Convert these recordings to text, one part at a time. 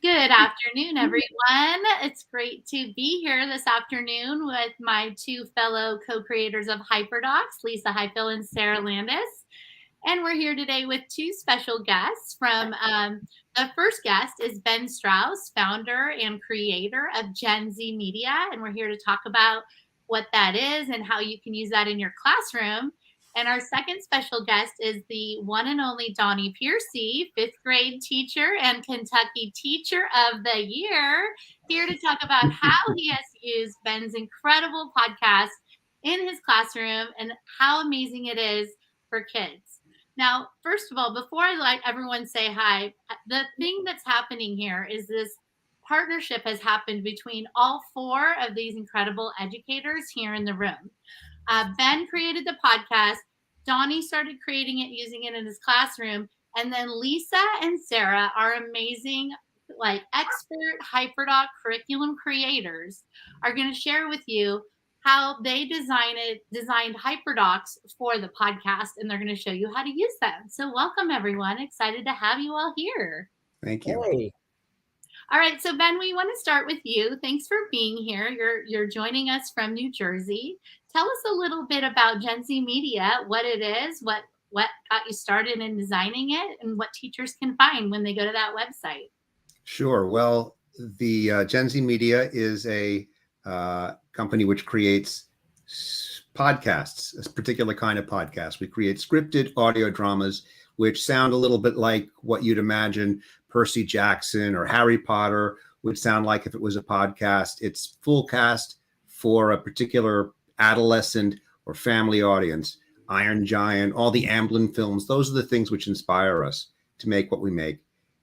Good afternoon, everyone. It's great to be here this afternoon with my two fellow co-creators of HyperDocs, Lisa Highfill and Sarah Landis. And we're here today with two special guests from the first guest is Ben Strauss, founder and creator of Gen Z Media. And we're here to talk about what that is and how you can use that in your classroom. And our second special guest is the one and only Donnie Piercy, fifth grade teacher and Kentucky Teacher of the Year, here to talk about how he has used Ben's incredible podcast in his classroom and how amazing it is for kids. Now, first of all, before I let everyone say hi, the thing that's happening here is this partnership has happened between all four of these incredible educators here in the room. Ben created the podcast. Donnie started creating it, using it in his classroom. And then Lisa and Sarah are amazing, like expert HyperDoc curriculum creators, are going to share with you how they designed HyperDocs for the podcast, and they're going to show you how to use them. So welcome, everyone. Excited to have you all here. Thank you. Hey. All right, so Ben, we want to start with you. Thanks for being here. You're joining us from New Jersey. Tell us a little bit about Gen Z Media, what it is, what got you started in designing it, and what teachers can find when they go to that website. Sure. Well, the Gen Z Media is a company which creates podcasts, a particular kind of podcast. We create scripted audio dramas, which sound a little bit like what you'd imagine Percy Jackson or Harry Potter would sound like if it was a podcast. It's full cast for a particular adolescent or family audience. Iron Giant, all the Amblin films, those are the things which inspire us to make what we make.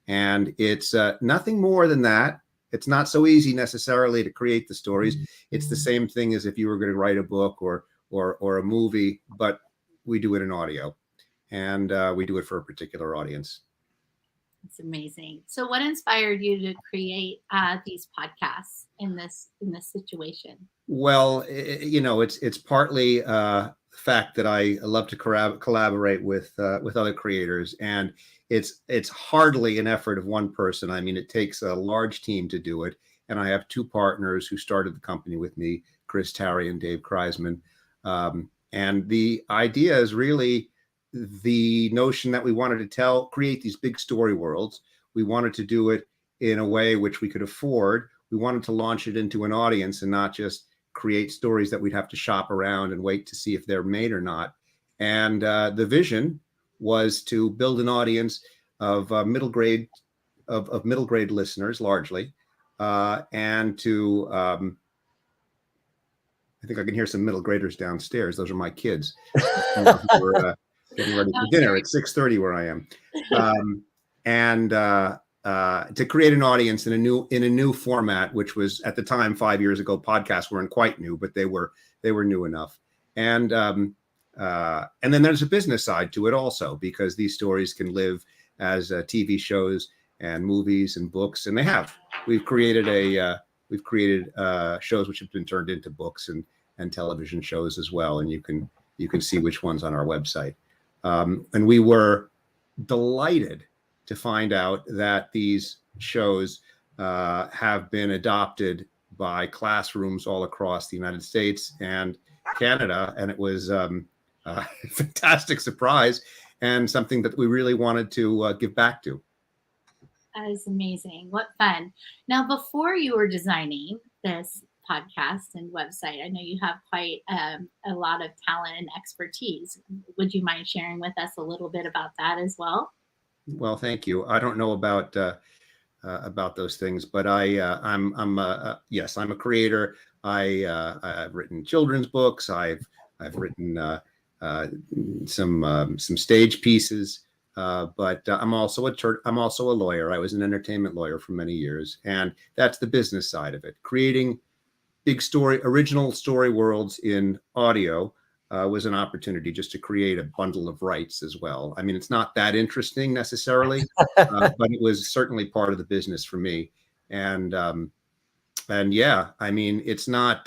And it's nothing more than that. It's not so easy necessarily to create the stories. It's the same thing as if you were going to write a book or a movie, but we do it in audio, and we do it for a particular audience. It's amazing. So what inspired you to create these podcasts in this situation? Well, it's partly the fact that I love to collaborate with other creators, and it's hardly an effort of one person. I mean, it takes a large team to do it, and I have two partners who started the company with me, Chris Tarry and Dave Kreisman. And the idea is really the notion that we wanted to create these big story worlds. We wanted to do it in a way which we could afford. We wanted to launch it into an audience and not just create stories that we'd have to shop around and wait to see if they're made or not. And the vision was to build an audience of middle grade listeners largely, and to I think I can hear some middle graders downstairs. Those are my kids who are getting ready for dinner at 6:30 where I am, and to create an audience in a new format, which was at the time 5 years ago. Podcasts weren't quite new, but they were new enough. And then there's a business side to it also, because these stories can live as TV shows and movies and books, and they have. We've created shows which have been turned into books and television shows as well, and you can see which ones on our website. And we were delighted to find out that these shows have been adopted by classrooms all across the United States and Canada, and it was a fantastic surprise and something that we really wanted to give back to. That is amazing. What fun. Now, before you were designing this podcast and website, I know you have quite a lot of talent and expertise. Would you mind sharing with us a little bit about that as well? Well, thank you. I don't know about those things, but I'm a creator. I've written children's books. I've written some stage pieces. But I'm also a lawyer. I was an entertainment lawyer for many years, and that's the business side of it. Creating original story worlds in audio was an opportunity just to create a bundle of rights as well. I mean, it's not that interesting necessarily, but it was certainly part of the business for me. And yeah, I mean, it's not.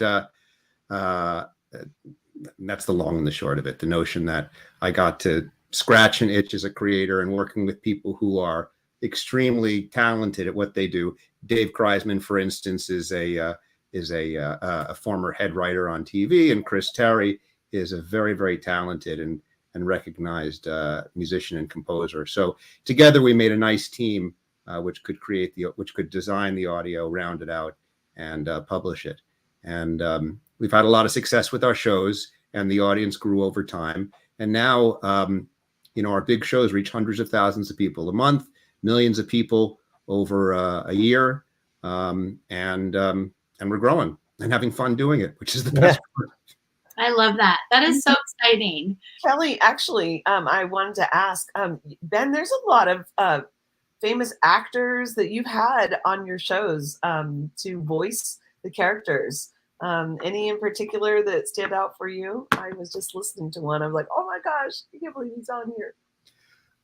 That's the long and the short of it. The notion that I got to scratch an itch as a creator and working with people who are extremely talented at what they do. Dave Kreisman, for instance, is a former head writer on TV, and Chris Terry is a very, very talented and recognized musician and composer. So together we made a nice team, which could design the audio, round it out, and publish it. And we've had a lot of success with our shows, and the audience grew over time. And now, our big shows reach hundreds of thousands of people a month, millions of people over a year, and we're growing and having fun doing it, which is the best part. I love that. That is so exciting. Kelly, actually, I wanted to ask, Ben, there's a lot of famous actors that you've had on your shows to voice the characters. Any in particular that stand out for you? I was just listening to one. I'm like, oh my gosh, I can't believe he's on here.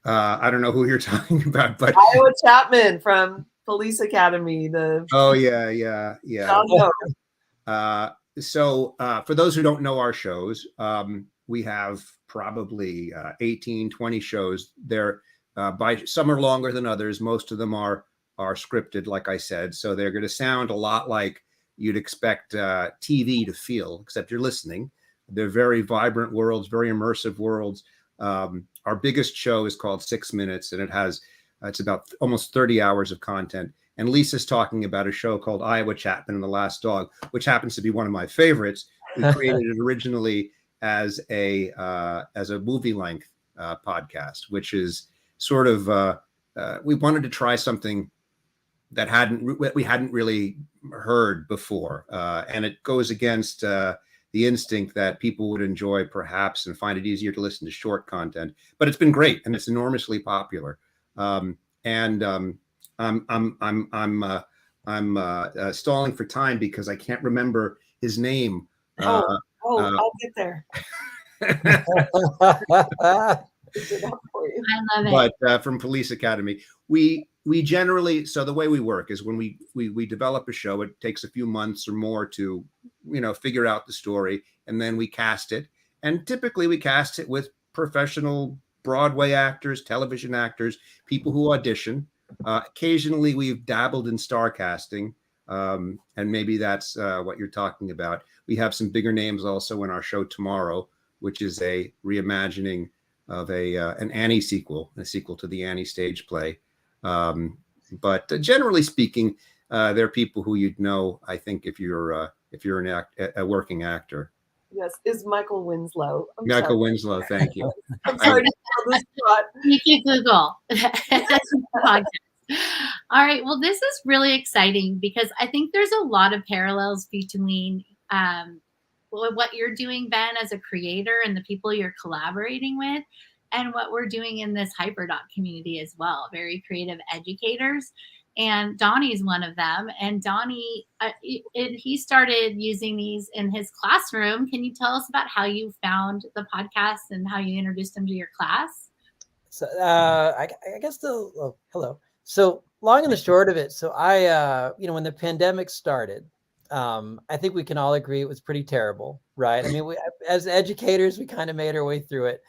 I don't know who you're talking about, but Iowa Chapman from Police Academy. Oh yeah. So for those who don't know our shows, we have probably 18, 20 shows. They're some are longer than others. Most of them are scripted, like I said. So they're going to sound a lot like you'd expect TV to feel, except you're listening. They're very vibrant worlds, very immersive worlds. Our biggest show is called 6 Minutes, and it's about almost 30 hours of content. And Lisa's talking about a show called Iowa Chapman and the Last Dog, which happens to be one of my favorites. We created it originally as a movie length podcast, which is sort of we wanted to try something that we hadn't really heard before, and it goes against the instinct that people would enjoy perhaps and find it easier to listen to short content. But it's been great, and it's enormously popular. I'm stalling for time because I can't remember his name. I'll get there. I love it. But from Police Academy, we generally, so the way we work is when we develop a show, it takes a few months or more to figure out the story, and then we cast it. And typically we cast it with professional Broadway actors, television actors, people who audition. Occasionally we've dabbled in star casting, and maybe that's what you're talking about. We have some bigger names also in our show tomorrow, which is a reimagining of an Annie sequel, a sequel to the Annie stage play. But generally speaking, there are people who you'd know, I think, if you're a working actor. Yes, is Michael Winslow. Michael Winslow, thank you. I'm sorry to tell this spot. You can Google. All right. Well, this is really exciting because I think there's a lot of parallels between what you're doing, Ben, as a creator and the people you're collaborating with, and what we're doing in this HyperDoc community as well. Very creative educators. And Donnie's one of them. And Donnie, he started using these in his classroom. Can you tell us about how you found the podcast and how you introduced them to your class? So I guess hello. So long and the short of it. So I, when the pandemic started, I think we can all agree it was pretty terrible, right? I mean, as educators, we kind of made our way through it.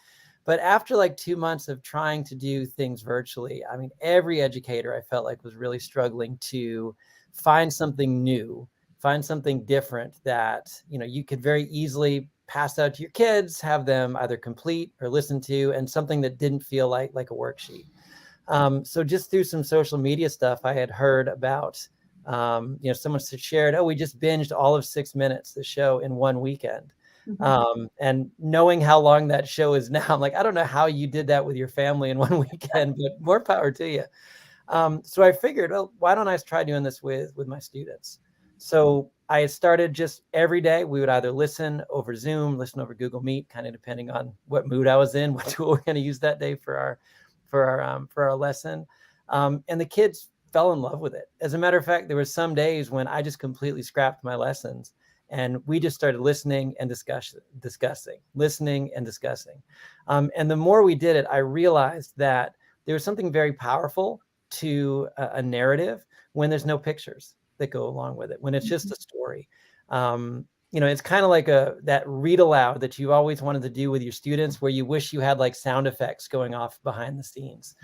But after like 2 months of trying to do things virtually, I mean, every educator I felt like was really struggling to find something new, find something different that, you could very easily pass out to your kids, have them either complete or listen to, and something that didn't feel like a worksheet. So just through some social media stuff, I had heard about, someone shared, we just binged all of 6 Minutes, the show, in one weekend. Mm-hmm. And knowing how long that show is now, I'm like, I don't know how you did that with your family in one weekend, but more power to you. So I figured, why don't I try doing this with my students? So I started just every day. We would either listen over Zoom, listen over Google Meet, kind of depending on what mood I was in, what tool we're going to use that day for our lesson. And the kids fell in love with it. As a matter of fact, there were some days when I just completely scrapped my lessons. And we just started listening and discussing, listening and discussing. And the more we did it, I realized that there was something very powerful to a narrative when there's no pictures that go along with it, when it's just a story. It's kind of like that read aloud that you always wanted to do with your students, where you wish you had like sound effects going off behind the scenes.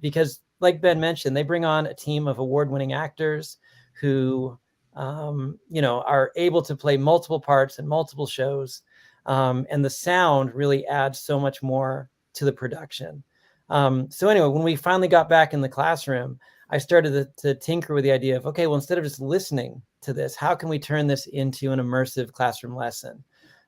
Because like Ben mentioned, they bring on a team of award-winning actors who, are able to play multiple parts in multiple shows. And the sound really adds so much more to the production. So anyway, when we finally got back in the classroom, I started to tinker with the idea of, okay, well, instead of just listening to this, how can we turn this into an immersive classroom lesson?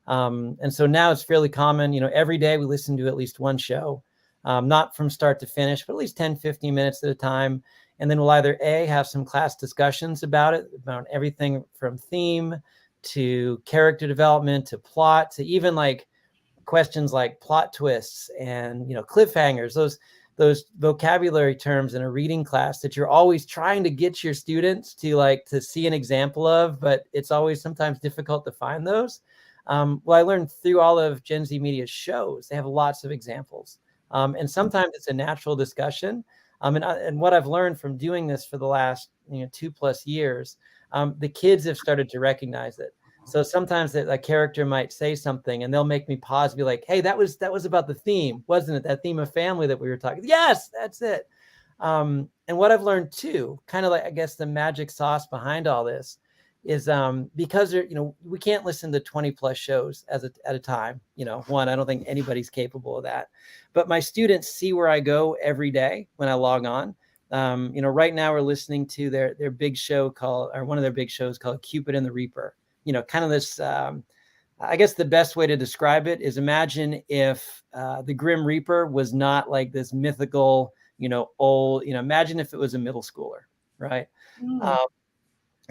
And so now it's fairly common, every day we listen to at least one show, not from start to finish, but at least 10, 15 minutes at a time. And then we'll either have some class discussions about it, about everything from theme to character development to plot to even like questions like plot twists and cliffhangers, those vocabulary terms in a reading class that you're always trying to get your students to see an example of, but it's always sometimes difficult to find those. Well, I learned through all of Gen Z Media's shows, they have lots of examples. And sometimes it's a natural discussion. And what I've learned from doing this for the last 2+ years, the kids have started to recognize it. So sometimes a character might say something and they'll make me pause and be like, hey, that was about the theme, wasn't it? That theme of family that we were talking. Yes, that's it. And what I've learned too, kind of like, I guess the magic sauce behind all this is because we can't listen to 20+ shows at a time. One, I don't think anybody's capable of that. But my students see where I go every day when I log on. Right now we're listening to their big show one of their big shows called Cupid and the Reaper. Kind of this, I guess the best way to describe it is imagine if the Grim Reaper was not like this mythical, old, imagine if it was a middle schooler, right?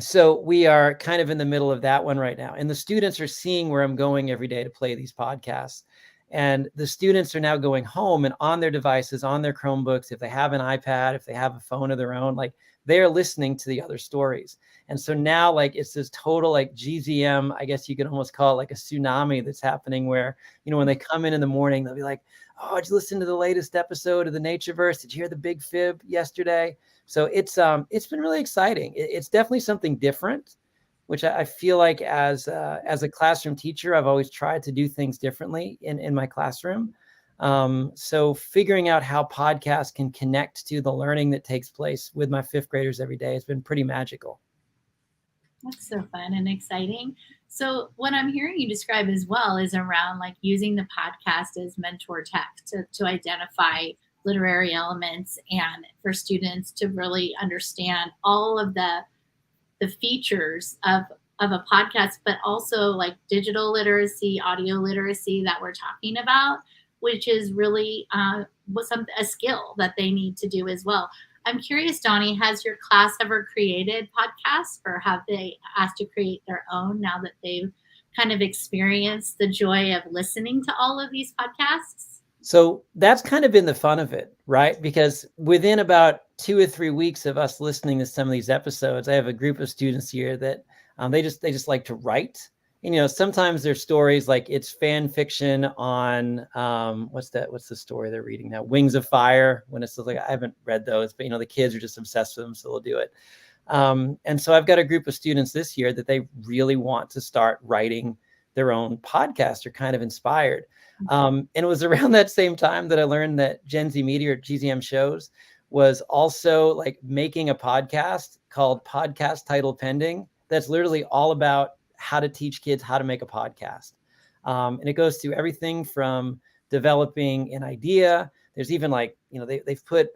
So we are kind of in the middle of that one right now. And the students are seeing where I'm going every day to play these podcasts. And the students are now going home and on their devices, on their Chromebooks, if they have an iPad, if they have a phone of their own, like they're listening to the other stories. And so now it's this total GZM, I guess you could almost call it like a tsunami that's happening where, when they come in the morning, they'll be like, oh, did you listen to the latest episode of the Natureverse? Did you hear the big fib yesterday? So it's been really exciting. It's definitely something different, which I feel like as a classroom teacher, I've always tried to do things differently in my classroom. So figuring out how podcasts can connect to the learning that takes place with my 5th graders every day has been pretty magical. That's so fun and exciting. So what I'm hearing you describe as well is around using the podcast as mentor tech to identify literary elements and for students to really understand all of the features of a podcast, but also digital literacy, audio literacy that we're talking about, which is really a skill that they need to do as well. I'm curious, Donnie, has your class ever created podcasts or have they asked to create their own now that they've kind of experienced the joy of listening to all of these podcasts? So that's kind of been the fun of it, right? Because within about 2 or 3 weeks of us listening to some of these episodes, I have a group of students here that they just like to write. And, sometimes there's stories like it's fan fiction on what's the story they're reading now? Wings of Fire. When it's I haven't read those, but the kids are just obsessed with them, so they'll do it. And so I've got a group of students this year that they really want to start writing their own podcast or kind of inspired. And it was around that same time that I learned that Gen Z Media or GZMSHows was also making a podcast called Podcast Title Pending. That's literally all about how to teach kids how to make a podcast. And it goes through everything from developing an idea. There's even they've put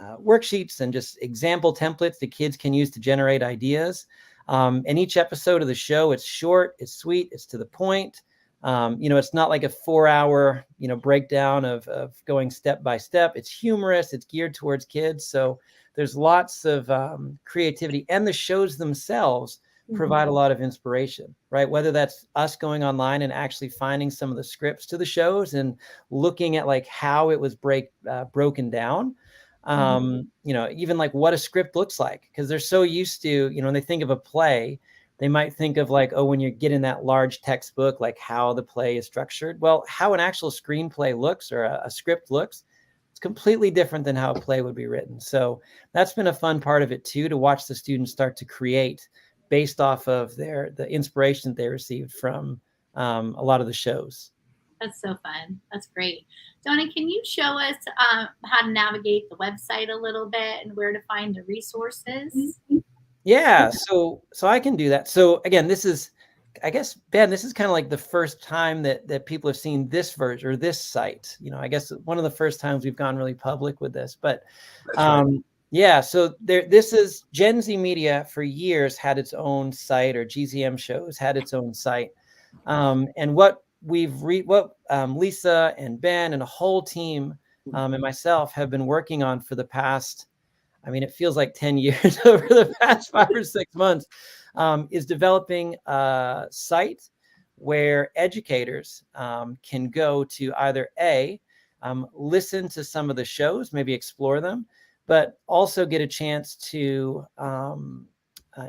worksheets and just example templates that kids can use to generate ideas. And each episode of the show, it's short, it's sweet, it's to the point. It's not like a 4-hour, breakdown of going step by step. It's humorous. It's geared towards kids. So there's lots of creativity, and the shows themselves provide a lot of inspiration, right? Whether that's us going online and actually finding some of the scripts to the shows and looking at how it was broken down. Even what a script looks like, because they're so used to, when they think of a play, they might think of when you're getting that large textbook, how the play is structured. Well, how an actual screenplay looks or a script looks, it's completely different than how a play would be written. So that's been a fun part of it too, to watch the students start to create based off of the inspiration they received from a lot of the shows. That's so fun. That's great. Donna, can you show us how to navigate the website a little bit and where to find the resources? Yeah, so I can do that. So again, this is, I guess, Ben, this is kind of like the first time that people have seen this version or this site. I guess one of the first times we've gone really public with this. But Right. yeah, so this is Gen Z Media for years had its own site, or GZMSHows had its own site. And what Lisa and Ben and a whole team and myself have been working on for the past, I mean, it feels like 10 years over the past 5 or 6 months, is developing a site where educators can go to either listen to some of the shows, maybe explore them, but also get a chance to,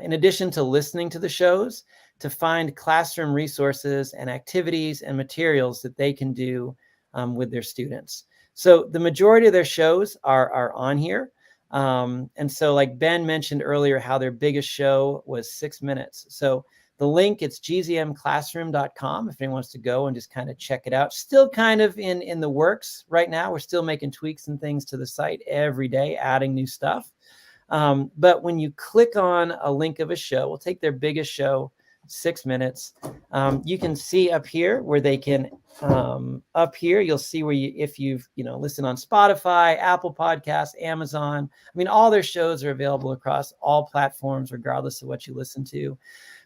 in addition to listening to the shows, to find classroom resources and activities and materials that they can do with their students. So the majority of their shows are on here. And so like Ben mentioned earlier, how their biggest show was 6 minutes. So the link, it's gzmclassroom.com if anyone wants to go and just kind of check it out. Still kind of in the works right now. We're still making tweaks and things to the site every day, adding new stuff. But when you click on a link of a show, we'll take their biggest show, 6 minutes. You can see up here where they can, up here, you'll see where if you've, listened on Spotify, Apple Podcasts, Amazon, I mean, all their shows are available across all platforms, regardless of what you listen to.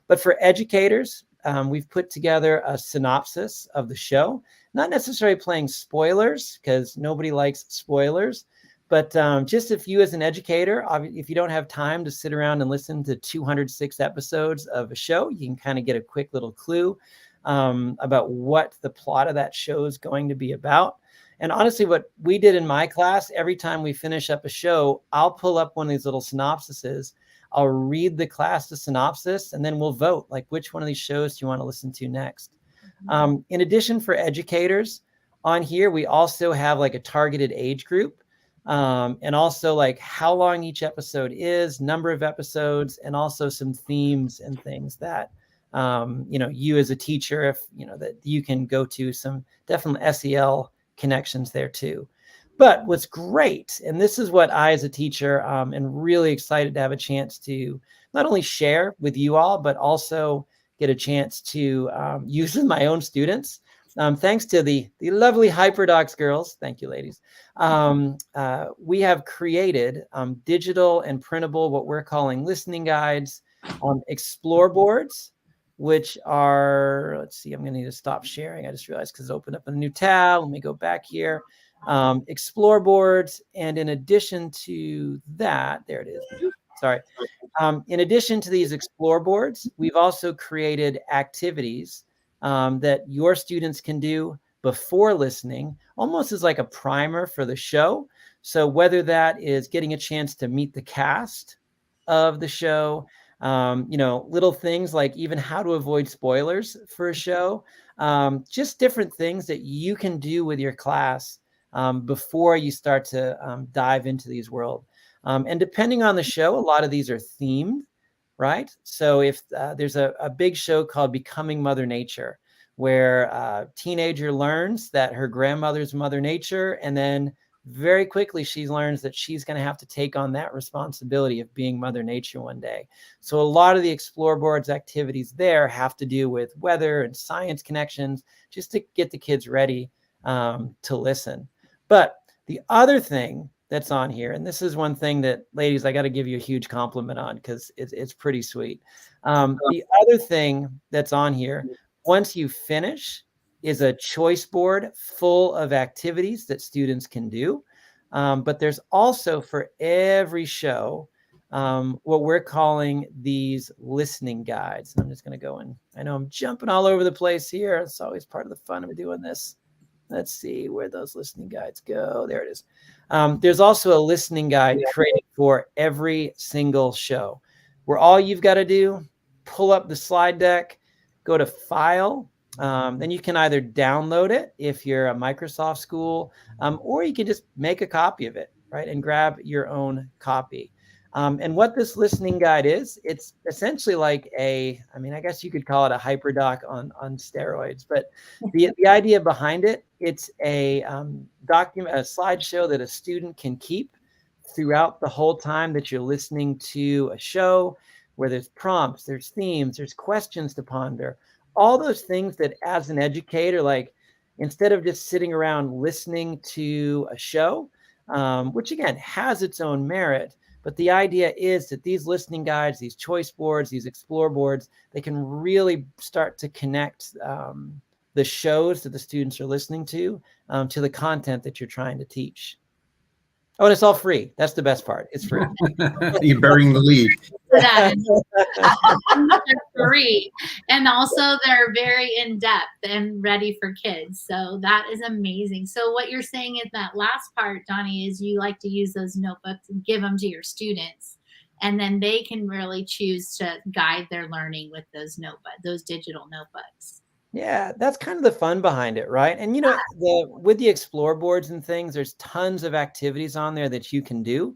But for educators, we've put together a synopsis of the show, not necessarily playing spoilers because nobody likes spoilers. But just if you as an educator, if you don't have time to sit around and listen to 206 episodes of a show, you can kind of get a quick little clue about what the plot of that show is going to be about. And honestly, what we did in my class, every time we finish up a show, I'll pull up one of these little synopsises. I'll read the class the synopsis, and then we'll vote, like, which one of these shows do you want to listen to next? In addition, for educators on here, we also have like a targeted age group. And also like how long each episode is, number of episodes, and also some themes and things that, you as a teacher, if, that you can go to some definitely SEL connections there too. But what's great, and this is what I as a teacher am really excited to have a chance to not only share with you all, but also get a chance to use with my own students. Thanks to the lovely HyperDocs girls, thank you, ladies. We have created digital and printable, what we're calling listening guides, explore boards, which are, let's see, I'm going to need to stop sharing. I just realized because it opened up a new tab. Let me go back here. Explore boards. And in addition to that, there it is. Sorry. In addition to these explore boards, we've also created activities that your students can do before listening, almost as like a primer for the show. So whether that is getting a chance to meet the cast of the show, little things like even how to avoid spoilers for a show, just different things that you can do with your class before you start to dive into these worlds. And depending on the show, a lot of these are themed, right? So if there's a big show called Becoming Mother Nature, where a teenager learns that her grandmother's Mother Nature, and then very quickly she learns that she's going to have to take on that responsibility of being Mother Nature one day. So a lot of the Explore Boards activities there have to do with weather and science connections, just to get the kids ready to listen. But the other thing that's on here, and this is one thing that, ladies, I got to give you a huge compliment on because it's pretty sweet. The other thing that's on here, once you finish, is a choice board full of activities that students can do. But there's also for every show what we're calling these listening guides. And I'm just going to go in. I know I'm jumping all over the place here. It's always part of the fun of doing this. Let's see where those listening guides go. There it is. There's also a listening guide created for every single show, where all you've got to do, pull up the slide deck, go to File. Then you can either download it if you're a Microsoft school, or you can just make a copy of it, right, and grab your own copy. And what this listening guide is, it's essentially like I guess you could call it a HyperDoc on steroids. But the idea behind it, it's a document, a slideshow that a student can keep throughout the whole time that you're listening to a show, where there's prompts, there's themes, there's questions to ponder, all those things that as an educator, like instead of just sitting around listening to a show, which again has its own merit, but the idea is that these listening guides, these choice boards, these explore boards, they can really start to connect the shows that the students are listening to the content that you're trying to teach. Oh, and it's all free. That's the best part. It's free. You're burying the lead. That is free, and also they're very in depth and ready for kids. So that is amazing. So what you're saying in that last part, Donnie, is you like to use those notebooks and give them to your students, and then they can really choose to guide their learning with those digital notebooks. Yeah, that's kind of the fun behind it, right? And with the explore boards and things, there's tons of activities on there that you can do.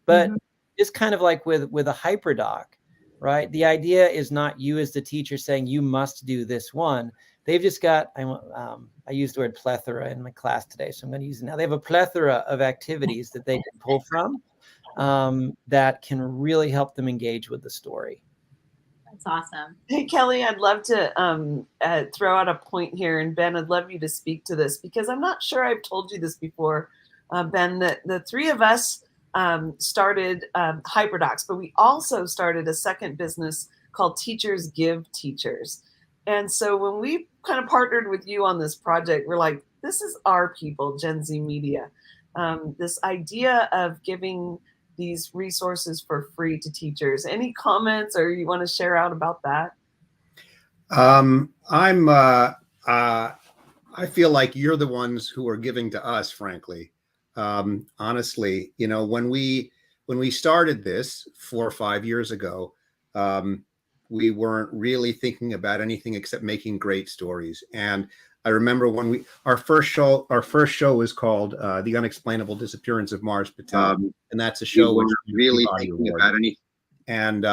But it's kind of like with a HyperDoc, right? The idea is not you as the teacher saying you must do this one. They've just got, I used the word plethora in my class today, so I'm going to use it now. They have a plethora of activities that they can pull from that can really help them engage with the story. That's awesome. Hey, Kelly, I'd love to throw out a point here. And Ben, I'd love you to speak to this because I'm not sure I've told you this before, Ben, that the three of us started HyperDocs, but we also started a second business called Teachers Give Teachers. And so when we kind of partnered with you on this project, we're like, this is our people, Gen Z Media. This idea of giving these resources for free to teachers. Any comments or you want to share out about that? I feel like you're the ones who are giving to us, frankly. Honestly, when we started this 4 or 5 years ago, we weren't really thinking about anything except making great stories. And I remember when our first show was called The Unexplainable Disappearance of Mars Patel. And that's a show which really thinking about anything. And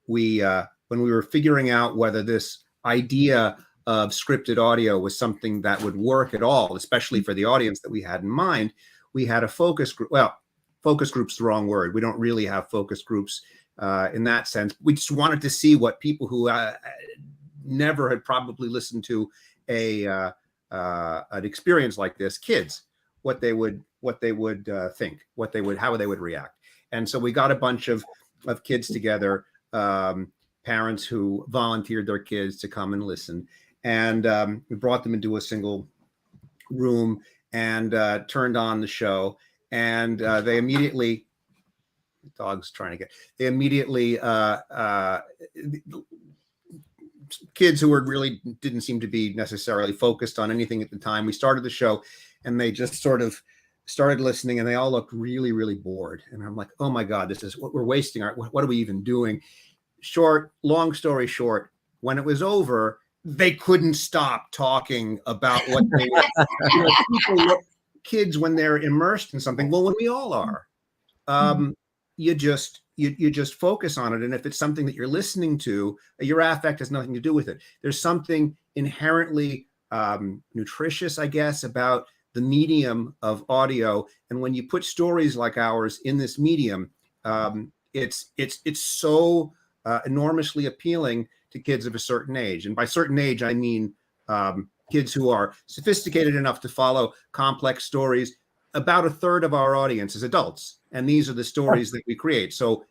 when we were figuring out whether this idea of scripted audio was something that would work at all, especially for the audience that we had in mind, we had a focus group. Well, focus group's the wrong word. We don't really have focus groups in that sense. We just wanted to see what people who never had probably listened to an experience like this, kids, what they would think, how they would react. And so we got a bunch of kids together, parents who volunteered their kids to come and listen. And we brought them into a single room and turned on the show. And they immediately, dog's trying to get, they immediately, kids who really didn't seem to be necessarily focused on anything at the time. We started the show and they just sort of started listening and they all looked really, really bored. And I'm like, oh my God, this is what we're wasting. What are we even doing? Long story short, when it was over, they couldn't stop talking about what they were. Kids, when they're immersed in something, well, when we all are, you just focus on it. And if it's something that you're listening to, your affect has nothing to do with it. There's something inherently nutritious, I guess, about the medium of audio. And when you put stories like ours in this medium, it's so enormously appealing to kids of a certain age. And by certain age, I mean kids who are sophisticated enough to follow complex stories. About a third of our audience is adults, and these are the stories that we create. So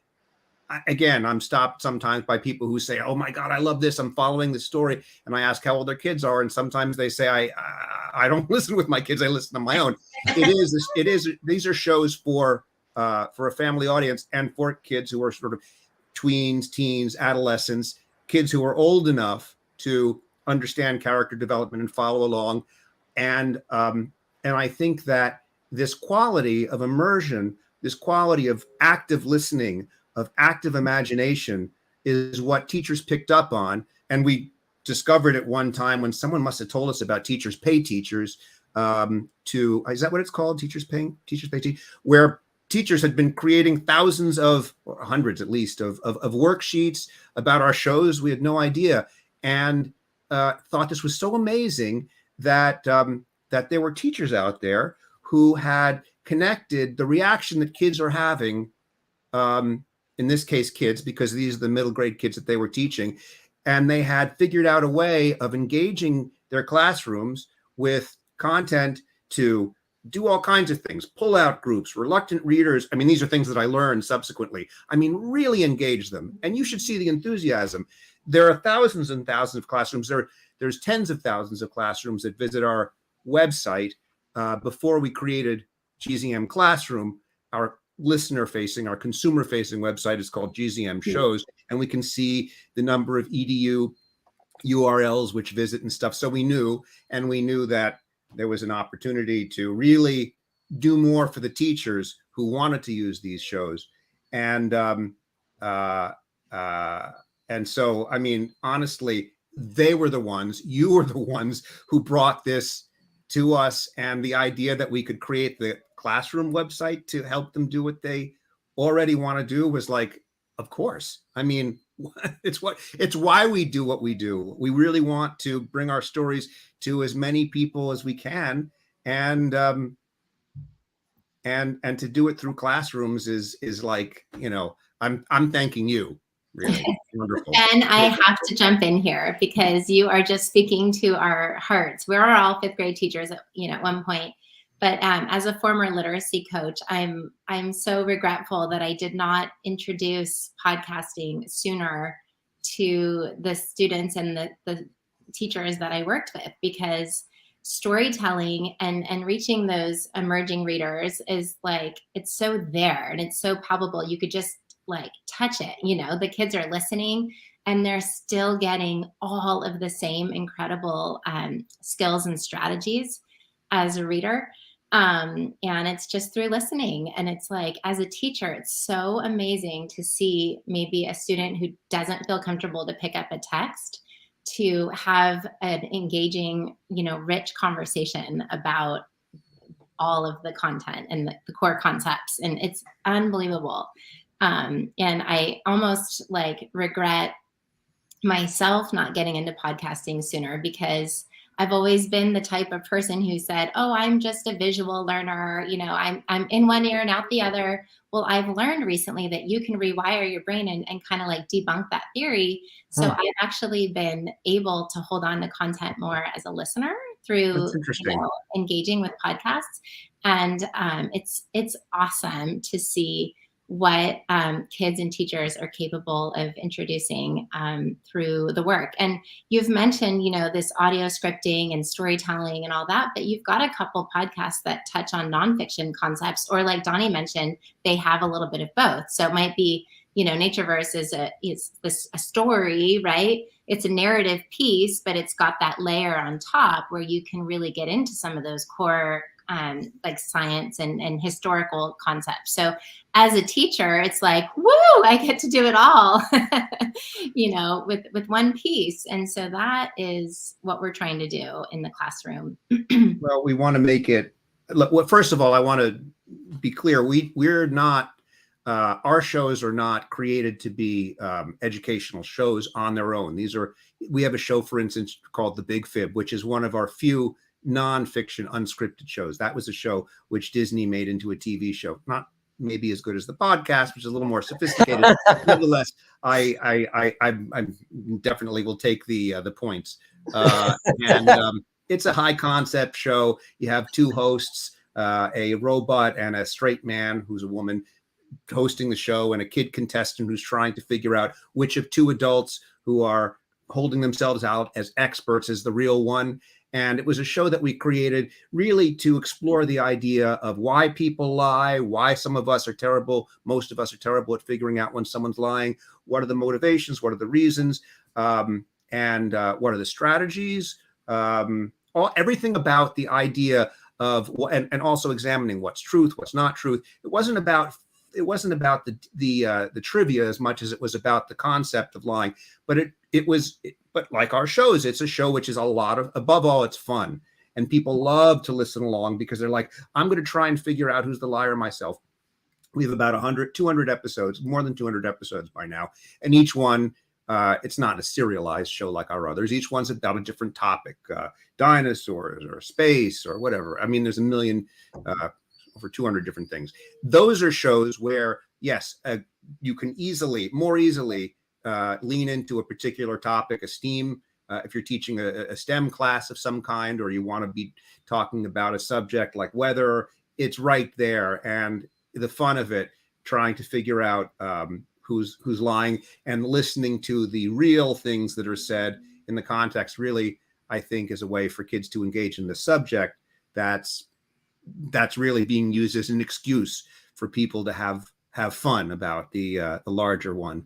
again, I'm stopped sometimes by people who say, oh my God, I love this, I'm following the story. And I ask how old their kids are. And sometimes they say, I don't listen with my kids, I listen on my own. These are shows for a family audience and for kids who are sort of tweens, teens, adolescents, kids who are old enough to understand character development and follow along. And I think that this quality of immersion, this quality of active listening, of active imagination is what teachers picked up on. And we discovered at one time when someone must have told us about teachers pay teachers is that what it's called? Teachers pay teachers, where teachers had been creating thousands of, or hundreds at least, of worksheets about our shows. We had no idea, and thought this was so amazing that that there were teachers out there who had connected the reaction that kids are having, in this case kids, because these are the middle grade kids that they were teaching, and they had figured out a way of engaging their classrooms with content to do all kinds of things, pull out groups, reluctant readers. I mean, these are things that I learned subsequently. I mean, really engage them. And you should see the enthusiasm. There are thousands and thousands of classrooms. There's tens of thousands of classrooms that visit our website. Before we created GZM Classroom, our listener-facing, our consumer-facing website is called GZMSHows, and we can see the number of EDU URLs which visit and stuff. So we knew that there was an opportunity to really do more for the teachers who wanted to use these shows. And so, I mean, honestly, they were the ones, you were the ones who brought this to us, and the idea that we could create the classroom website to help them do what they already want to do was like, of course. I mean, it's why we do what we do. We really want to bring our stories to as many people as we can, and to do it through classrooms is like, you know, I'm thanking you. Really wonderful. And I have to jump in here because you are just speaking to our hearts. We're all fifth grade teachers at, at one point. But as a former literacy coach, I'm so regretful that I did not introduce podcasting sooner to the students and the teachers that I worked with, because storytelling and reaching those emerging readers is like, it's so there and it's so palpable. You could just like touch it. The kids are listening and they're still getting all of the same incredible skills and strategies as a reader. And it's just through listening. And it's like, as a teacher, it's so amazing to see maybe a student who doesn't feel comfortable to pick up a text to have an engaging, rich conversation about all of the content and the core concepts. And it's unbelievable. And I almost like regret myself not getting into podcasting sooner, because I've always been the type of person who said, oh, I'm just a visual learner. I'm in one ear and out the other. Well, I've learned recently that you can rewire your brain and kind of like debunk that theory. So I've actually been able to hold on to content more as a listener through engaging with podcasts. And it's awesome to see what kids and teachers are capable of introducing through the work. And you've mentioned, this audio scripting and storytelling and all that, but you've got a couple podcasts that touch on nonfiction concepts, or like Donnie mentioned, they have a little bit of both. So it might be, Natureverse is a story, right? It's a narrative piece, but it's got that layer on top where you can really get into some of those core like science and historical concepts. So as a teacher, it's like, woo, I get to do it all, with one piece. And so that is what we're trying to do in the classroom. Well, we want to make it, first of all, I want to be clear. We're not, our shows are not created to be educational shows on their own. We have a show, for instance, called The Big Fib, which is one of our few nonfiction unscripted shows. That was a show which Disney made into a TV show. Not maybe as good as the podcast, which is a little more sophisticated. Nevertheless, I definitely will take the points. And it's a high concept show. You have two hosts, a robot and a straight man who's a woman hosting the show, and a kid contestant who's trying to figure out which of two adults who are holding themselves out as experts is the real one. And it was a show that we created really to explore the idea of why people lie, why some of us are terrible, most of us are terrible at figuring out when someone's lying, what are the motivations, what are the reasons, and what are the strategies, everything about the idea of, and also examining what's truth, what's not truth. It wasn't about the trivia as much as it was about the concept of lying. But but like our shows, it's a show which is above all, it's fun. And people love to listen along because they're like, I'm going to try and figure out who's the liar myself. We have about 100, 200 episodes, more than 200 episodes by now. And each one, it's not a serialized show like our others. Each one's about a different topic, dinosaurs or space or whatever. I mean, there's a million, over 200 different things. Those are shows where, yes, you can more easily lean into a particular topic, a STEAM, if you're teaching a STEM class of some kind, or you want to be talking about a subject like weather, it's right there. And the fun of it, trying to figure out who's lying and listening to the real things that are said in the context, really, I think, is a way for kids to engage in the subject that's really being used as an excuse for people to have fun about the larger one.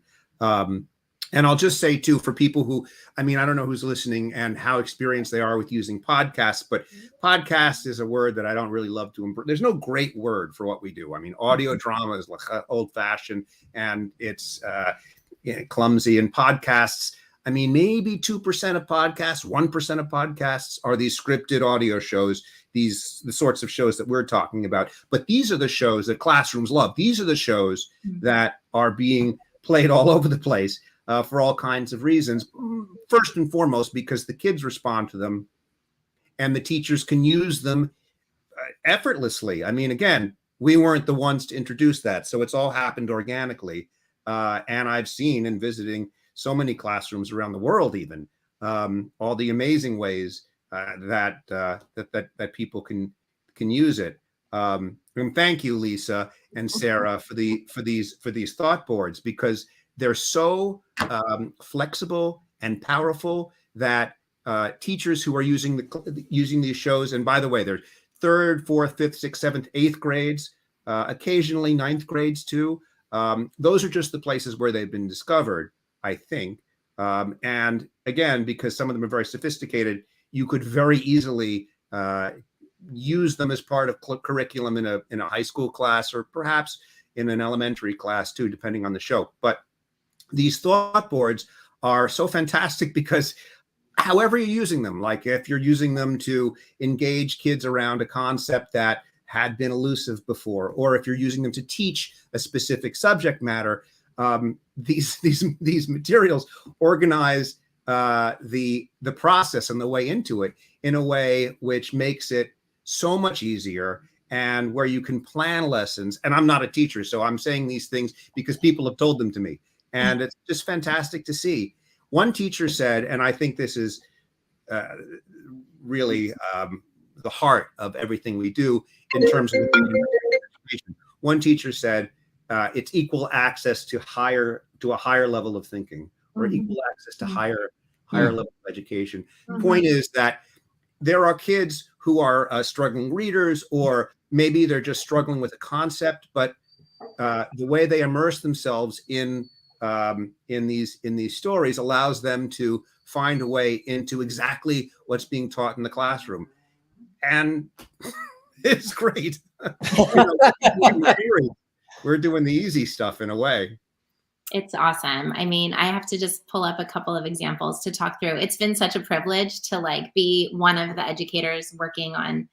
And I'll just say too, for people who, I mean, I don't know who's listening and how experienced they are with using podcasts, but podcast is a word that I don't really love to embrace. There's no great word for what we do. I mean, audio drama is like old fashioned and it's clumsy, and podcasts, I mean, maybe 2% of podcasts, 1% of podcasts are these scripted audio shows, the sorts of shows that we're talking about. But these are the shows that classrooms love. These are the shows that are being played all over the place for all kinds of reasons. First and foremost, because the kids respond to them and the teachers can use them effortlessly. I mean, again, we weren't the ones to introduce that. So it's all happened organically. And I've seen in visiting so many classrooms around the world, even all the amazing ways that people can use it. And thank you, Lisa and Sarah, for these thought boards, because they're so flexible and powerful that teachers who are using these shows, and by the way, they're 3rd, 4th, 5th, 6th, 7th, 8th grades, occasionally 9th grades too. Those are just the places where they've been discovered, I think. And again, because some of them are very sophisticated, you could very easily use them as part of curriculum in a high school class, or perhaps in an elementary class too, depending on the show. But these thought boards are so fantastic because however you're using them, like if you're using them to engage kids around a concept that had been elusive before, or if you're using them to teach a specific subject matter, these materials organize the process and the way into it in a way which makes it so much easier, and where you can plan lessons. And I'm not a teacher, so I'm saying these things because people have told them to me. And it's just fantastic to see. One teacher said, and I think this is really the heart of everything we do in terms of education. One teacher said, it's equal access to a higher level of thinking, or equal access to higher level of education. Point is that there are kids who are struggling readers, or maybe they're just struggling with a concept, but the way they immerse themselves in these stories allows them to find a way into exactly what's being taught in the classroom. And it's great. We're doing the easy stuff in a way. It's awesome. I mean, I have to just pull up a couple of examples to talk through. It's been such a privilege to like be one of the educators working on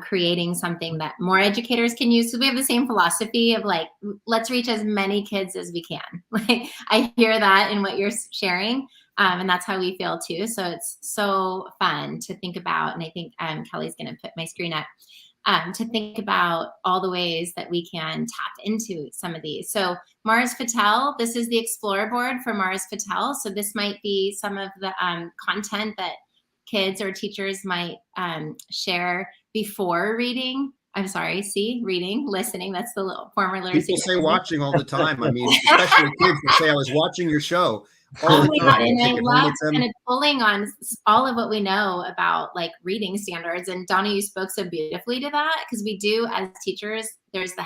creating something that more educators can use. So we have the same philosophy of like, let's reach as many kids as we can. Like I hear that in what you're sharing. And that's how we feel too. So it's so fun to think about. And I think Kelly's going to put my screen up. To think about all the ways that we can tap into some of these. So Mars Patel, this is the Explore board for Mars Patel. So this might be some of the content that kids or teachers might share before reading. I'm sorry, reading, listening. That's the little former literacy. People say watching all the time. I mean, especially kids that say, I was watching your show. Oh my God. And I love kind of pulling on all of what we know about like reading standards. And Donna, you spoke so beautifully to that, because we do as teachers, there's the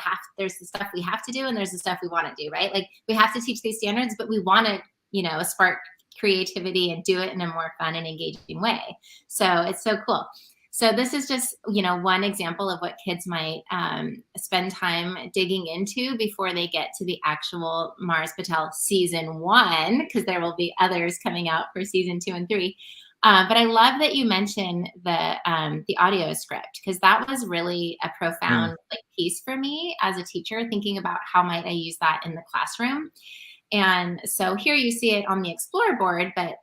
stuff we have to do, and there's the stuff we want to do, right? Like we have to teach these standards, but we want to, spark creativity and do it in a more fun and engaging way. So it's so cool. So this is just, one example of what kids might spend time digging into before they get to the actual Mars Patel season 1, because there will be others coming out for season 2 and 3. But I love that you mentioned the audio script, because that was really a profound like piece for me as a teacher, thinking about how might I use that in the classroom. And so here you see it on the Explore board, but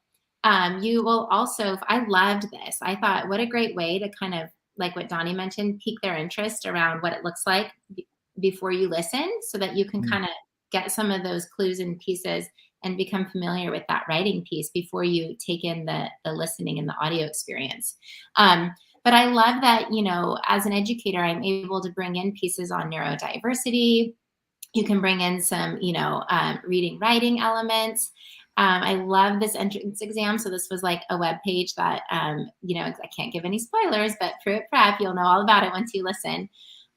you will also, I loved this. I thought, what a great way to kind of, like what Donnie mentioned, pique their interest around what it looks like before you listen, so that you can kind of get some of those clues and pieces and become familiar with that writing piece before you take in the listening and the audio experience. But I love that, you know, as an educator, I'm able to bring in pieces on neurodiversity. You can bring in some, you know, reading, writing elements. I love this entrance exam. So this was like a web page that, you know, I can't give any spoilers, but Pruitt Prep, you'll know all about it once you listen.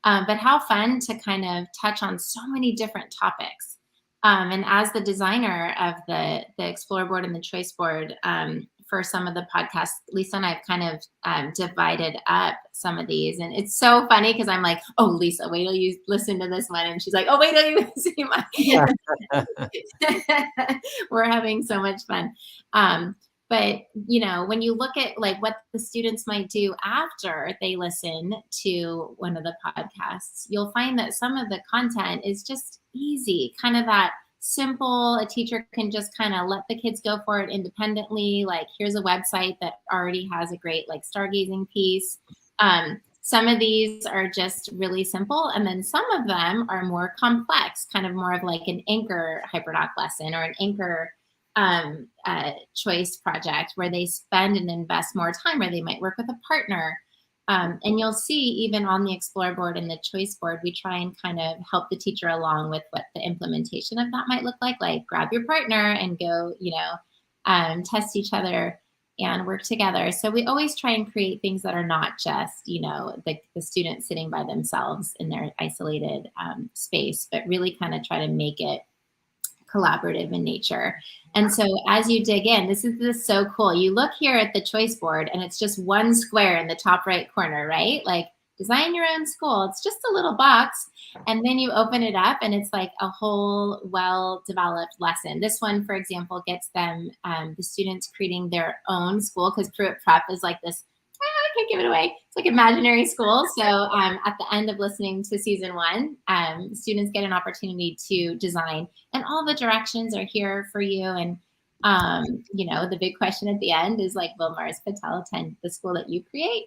But how fun to kind of touch on so many different topics. And as the designer of the Explore board and the Choice board, for some of the podcasts, Lisa and I have kind of divided up some of these. And it's so funny because I'm like, oh, Lisa, wait till you listen to this one. And she's like, oh, wait till you see mine. We're having so much fun. But, you know, when you look at like what the students might do after they listen to one of the podcasts, you'll find that some of the content is just easy, kind of that simple. A teacher can just kind of let the kids go for it independently. Like, here's a website that already has a great like stargazing piece. Some of these are just really simple, and then some of them are more complex, kind of more of like an anchor HyperDoc lesson or an anchor choice project where they spend and invest more time, or they might work with a partner. And you'll see even on the Explore board and the Choice board, we try and kind of help the teacher along with what the implementation of that might look like grab your partner and go, you know, test each other and work together. So we always try and create things that are not just, you know, the student sitting by themselves in their isolated space, but really kind of try to make it collaborative in nature. And so as you dig in, this is so cool. You look here at the Choice board and it's just one square in the top right corner, right? Like, design your own school. It's just a little box. And then you open it up and it's like a whole well-developed lesson. This one, for example, gets them, the students creating their own school, because Pruitt Prep is like this, I can't give it away. It's like imaginary school. So at the end of listening to season 1, students get an opportunity to design, and all the directions are here for you. And, you know, the big question at the end is like, will Mars Patel attend the school that you create?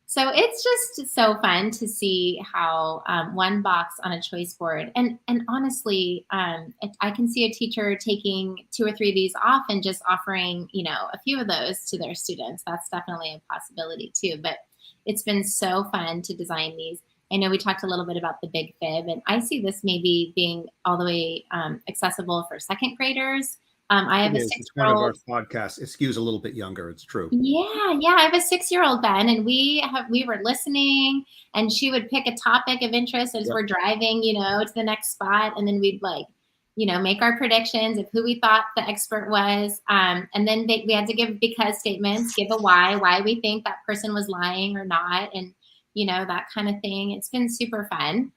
So it's just so fun to see how one box on a choice board, and honestly, I can see a teacher taking 2 or 3 of these off and just offering, you know, a few of those to their students. That's definitely a possibility too. But it's been so fun to design these. I know we talked a little bit about the Big Fib, and I see this maybe being all the way accessible for second graders. I have a 6-year-old. It's one of our podcasts. It skews a little bit younger. It's true. Yeah. I have a 6-year-old, Ben, and we were listening, and she would pick a topic of interest as we're driving, you know, to the next spot, and then we'd like, you know, make our predictions of who we thought the expert was, and then we had to give because statements, give a why we think that person was lying or not, and you know, that kind of thing. It's been super fun.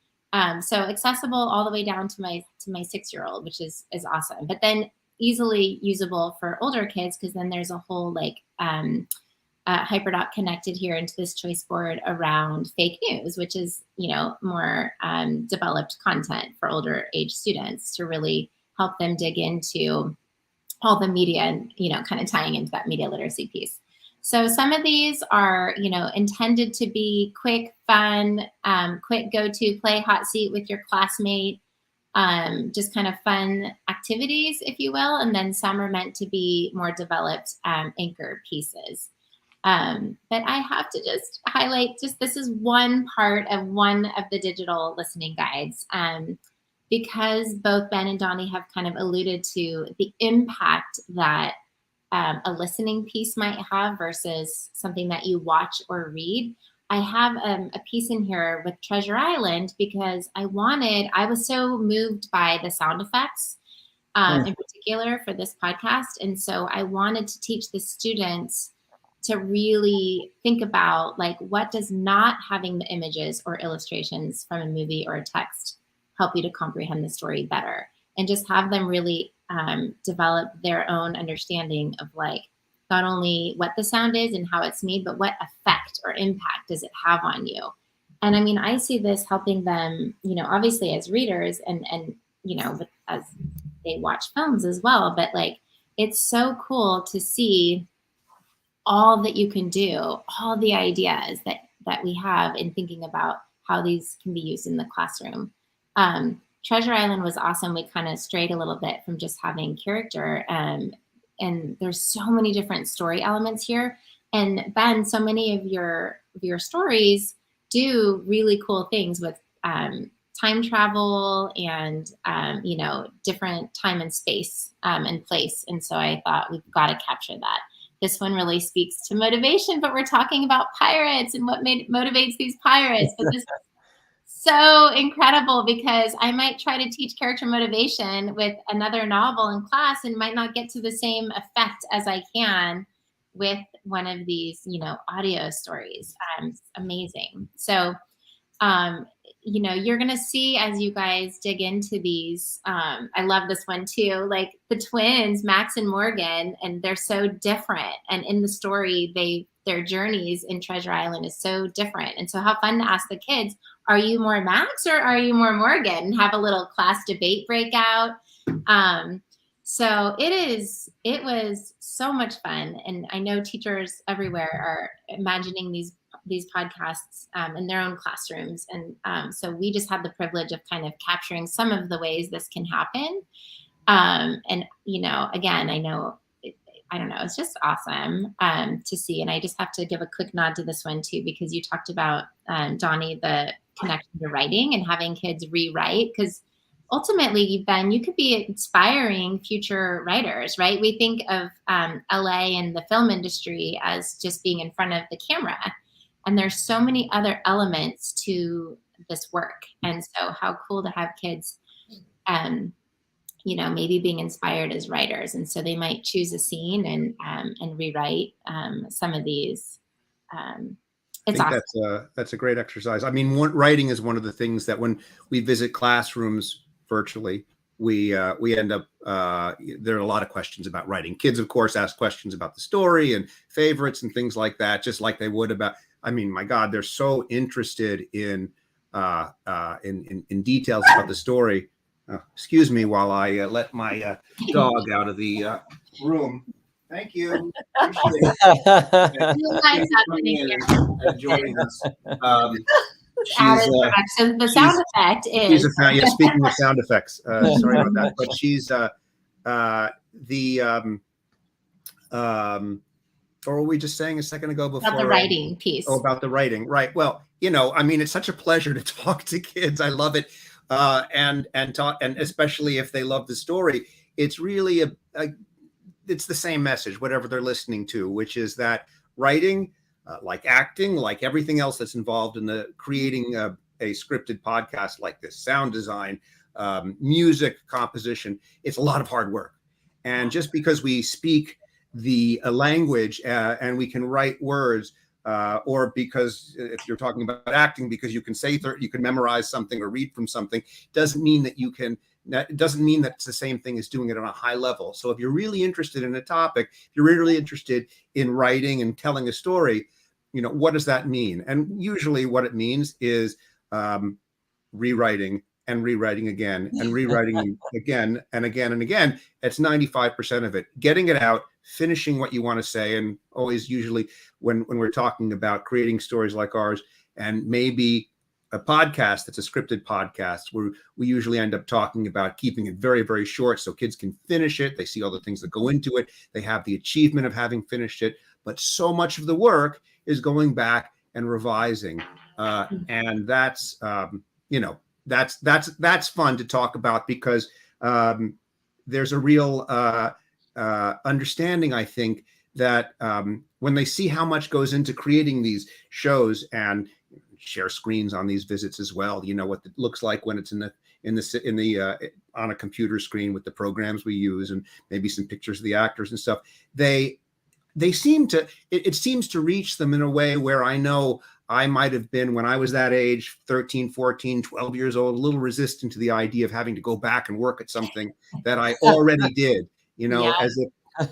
So accessible all the way down to my 6-year-old, which is awesome. But then easily usable for older kids, because then there's a whole like HyperDoc connected here into this choice board around fake news, which is, you know, more developed content for older age students to really help them dig into all the media and, you know, kind of tying into that media literacy piece. So some of these are, you know, intended to be quick, fun, quick go-to, play hot seat with your classmate, just kind of fun activities, if you will. And then some are meant to be more developed anchor pieces. But I have to just highlight, this is one part of one of the digital listening guides, because both Ben and Donnie have kind of alluded to the impact that a listening piece might have versus something that you watch or read. I have a piece in here with Treasure Island because I was so moved by the sound effects in particular for this podcast. And so I wanted to teach the students to really think about, like, what does not having the images or illustrations from a movie or a text help you to comprehend the story better, and just have them really develop their own understanding of, like, not only what the sound is and how it's made, but what effect or impact does it have on you? And I mean, I see this helping them, obviously as readers and as they watch films as well, but like, it's so cool to see all that you can do, all the ideas that we have in thinking about how these can be used in the classroom. Treasure Island was awesome. We kind of strayed a little bit from just having character, and there's so many different story elements here. And Ben, so many of your stories do really cool things with time travel and different time and space and place. And so I thought we've got to capture that. This one really speaks to motivation, but we're talking about pirates and what motivates these pirates. But this is so incredible because I might try to teach character motivation with another novel in class and might not get to the same effect as I can with one of these, audio stories. It's amazing. So, you're going to see as you guys dig into these. I love this one too, like the twins, Max and Morgan, and they're so different. And in the story, their journeys in Treasure Island is so different. And so how fun to ask the kids, are you more Max or are you more Morgan? And have a little class debate breakout. So it was so much fun. And I know teachers everywhere are imagining these podcasts in their own classrooms. And so we just had the privilege of kind of capturing some of the ways this can happen. And, again, I don't know, it's just awesome to see. And I just have to give a quick nod to this one too, because you talked about, Donnie, the connection to writing and having kids rewrite, because ultimately, Ben, you could be inspiring future writers, right? We think of LA and the film industry as just being in front of the camera. And there's so many other elements to this work. And so how cool to have kids, maybe being inspired as writers. And so they might choose a scene and rewrite some of these. It's awesome. That's a great exercise. I mean, writing is one of the things that when we visit classrooms virtually, we end up, there are a lot of questions about writing. Kids, of course, ask questions about the story and favorites and things like that, just like they would about, I mean, my God, they're so interested in details about the story. Excuse me while I let my dog out of the room. Thank you. Joining us. So the sound effect is. Speaking of sound effects, sorry about that. But she's or were we just saying a second ago before? About the writing piece. Oh, about the writing, right? Well, I mean, it's such a pleasure to talk to kids. I love it, and especially if they love the story. It's really it's the same message, whatever they're listening to, which is that writing, like acting, like everything else that's involved in the creating a scripted podcast like this, sound design, music composition, it's a lot of hard work. And just because we speak the language and we can write words, or because if you're talking about acting, because you can you can memorize something or read from something, doesn't mean that you can. It doesn't mean that it's the same thing as doing it on a high level. So if you're really interested in a topic, if you're really interested in writing and telling a story, what does that mean? And usually what it means is rewriting and rewriting again and rewriting again and again and again. It's 95% of it. Getting it out, finishing what you want to say, and always usually when we're talking about creating stories like ours, and maybe a podcast that's a scripted podcast, where we usually end up talking about keeping it very, very short so kids can finish it. They see all the things that go into it. They have the achievement of having finished it. But so much of the work is going back and revising. And that's, that's fun to talk about, because there's a real understanding, I think, that when they see how much goes into creating these shows, and share screens on these visits as well, what it looks like when it's on a computer screen with the programs we use, and maybe some pictures of the actors and stuff. They seem to, it seems to reach them in a way where I know I might have been, when I was that age, 13, 14, 12 years old, a little resistant to the idea of having to go back and work at something that I already did, Yeah.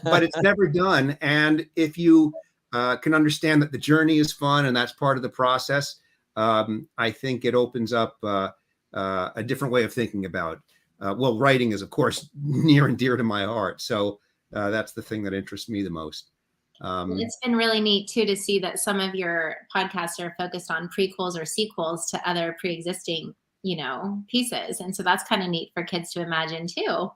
but it's never done. And if you can understand that the journey is fun and that's part of the process, I think it opens up a different way of thinking about. Well, writing is, of course, near and dear to my heart. So that's the thing that interests me the most. It's been really neat too to see that some of your podcasts are focused on prequels or sequels to other pre-existing, pieces, and so that's kind of neat for kids to imagine too.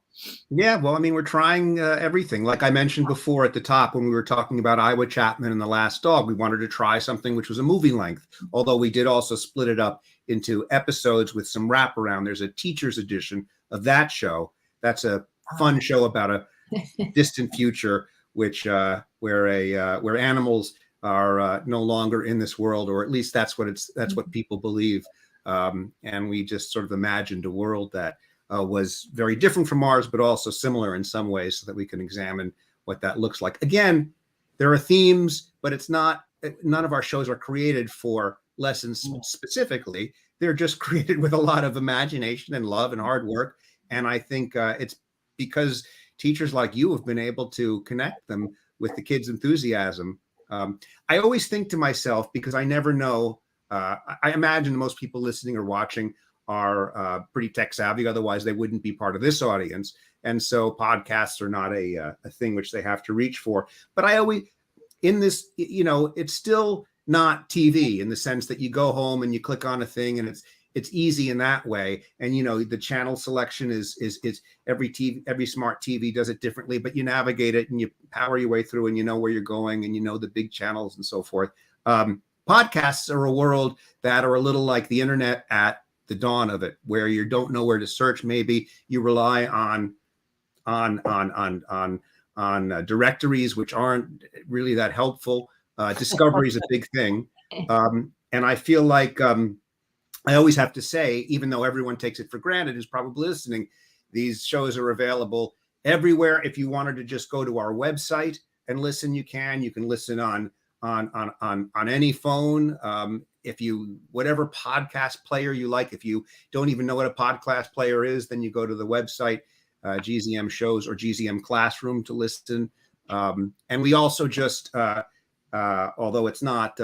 Yeah, well, I mean, we're trying everything. Like I mentioned before at the top when we were talking about Iowa Chapman and The Last Dog, we wanted to try something which was a movie length, although we did also split it up into episodes with some wraparound. There's a teacher's edition of that show. That's a fun show about a distant future, which where animals are no longer in this world, or at least that's what people believe. And we just sort of imagined a world that was very different from ours, but also similar in some ways, so that we can examine what that looks like. Again, there are themes, but it's not. None of our shows are created for lessons specifically. They're just created with a lot of imagination and love and hard work. And I think it's because teachers like you have been able to connect them with the kids' enthusiasm. I always think to myself, because I never know, I imagine most people listening or watching are pretty tech savvy. Otherwise, they wouldn't be part of this audience. And so podcasts are not a thing which they have to reach for. But I always, in this, it's still not TV in the sense that you go home and you click on a thing and it's easy in that way. And, the channel selection is every smart TV does it differently, but you navigate it and you power your way through and you know where you're going and you know the big channels and so forth. Podcasts are a world that are a little like the internet at the dawn of it, where you don't know where to search. Maybe you rely on directories, which aren't really that helpful. Discovery is a big thing. And I feel like I always have to say, even though everyone takes it for granted who's probably listening, these shows are available everywhere. If you wanted to just go to our website and listen, you can. You can listen on any phone. If you, whatever podcast player you like, if you don't even know what a podcast player is, then you go to the website, GZMSHows or GZM Classroom to listen. And we also just, although it's not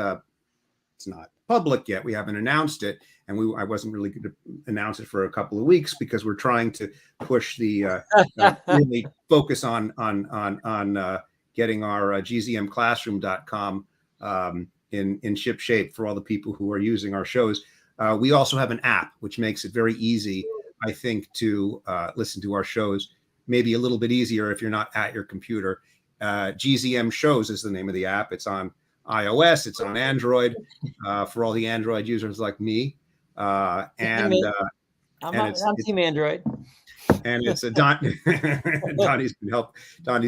public yet, we haven't announced it, and I wasn't really going to announce it for a couple of weeks because we're trying to push the really focus on getting our GZMClassroom.com in ship shape for all the people who are using our shows. We also have an app which makes it very easy, I think, to listen to our shows. Maybe a little bit easier if you're not at your computer. GZMSHows is the name of the app. It's on iOS, it's on Android, for all the Android users like me. I'm Team Android. And it's a Donnie's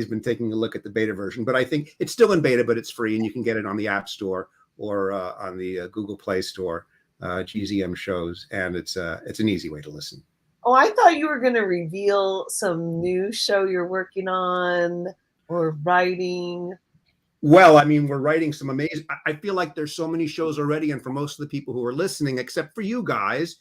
been taking a look at the beta version, but I think it's still in beta, but it's free and you can get it on the App Store or on the Google Play Store, GZMSHows, and it's an easy way to listen. Oh, I thought you were going to reveal some new show you're working on or writing. Well, I mean, we're writing some amazing. I feel like there's so many shows already, and for most of the people who are listening, except for you guys,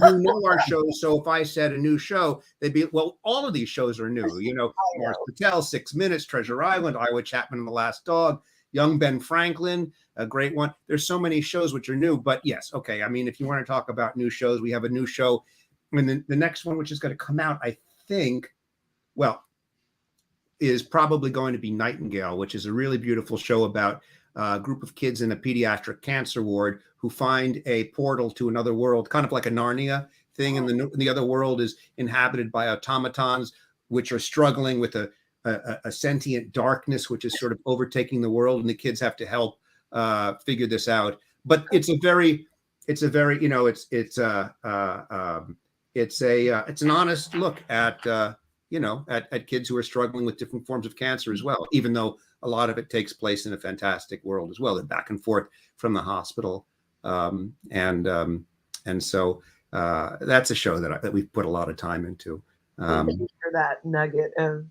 you know our shows. So if I said a new show, they'd be, well, all of these shows are new. Mars Patel, 6 Minutes, Treasure Island, Iowa Chapman and The Last Dog, Young Ben Franklin, a great one. There's so many shows which are new, but yes, okay. I mean, if you want to talk about new shows, we have a new show, and the next one, which is going to come out, I think, well, is probably going to be Nightingale, which is a really beautiful show about a group of kids in a pediatric cancer ward who find a portal to another world, kind of like a Narnia thing. And the other world is inhabited by automatons, which are struggling with a sentient darkness, which is sort of overtaking the world. And the kids have to help figure this out. But it's an honest look at kids who are struggling with different forms of cancer as well, even though a lot of it takes place in a fantastic world as well, and back and forth from the hospital. And so that's a show that we've put a lot of time into. Thank you for that nugget of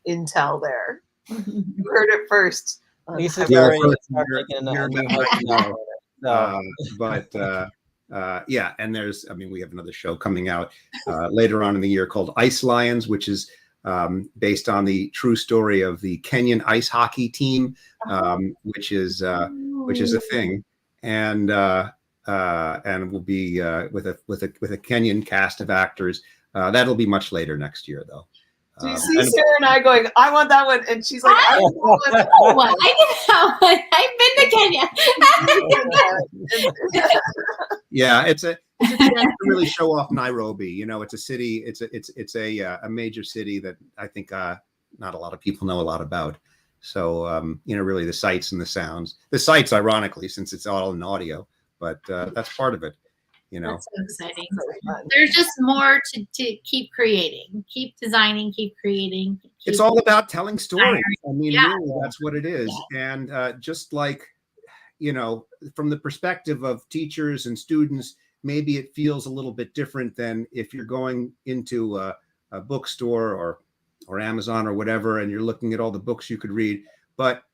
intel there. You heard it first. Lisa's Yeah, already and we have another show coming out later on in the year called Ice Lions, which is based on the true story of the Kenyan ice hockey team, which is a thing, and will be with a Kenyan cast of actors. That'll be much later next year, though. Do you see Sarah and I going, I want that one? And she's like, I want that one. I can have one. I've been to Kenya. Yeah, it's a chance to really show off Nairobi. You know, it's a city, it's a major city that I think not a lot of people know a lot about. So, you know, really the sights and the sounds. The sights, ironically, since it's all in audio, but that's part of it. You know, that's so exciting. There's just more to keep creating, keep designing, keep creating. It's all about telling stories. I mean, really, that's what it is. Yeah. And just like, you know, from the perspective of teachers and students, maybe it feels a little bit different than if you're going into a bookstore or Amazon or whatever, and you're looking at all the books you could read. But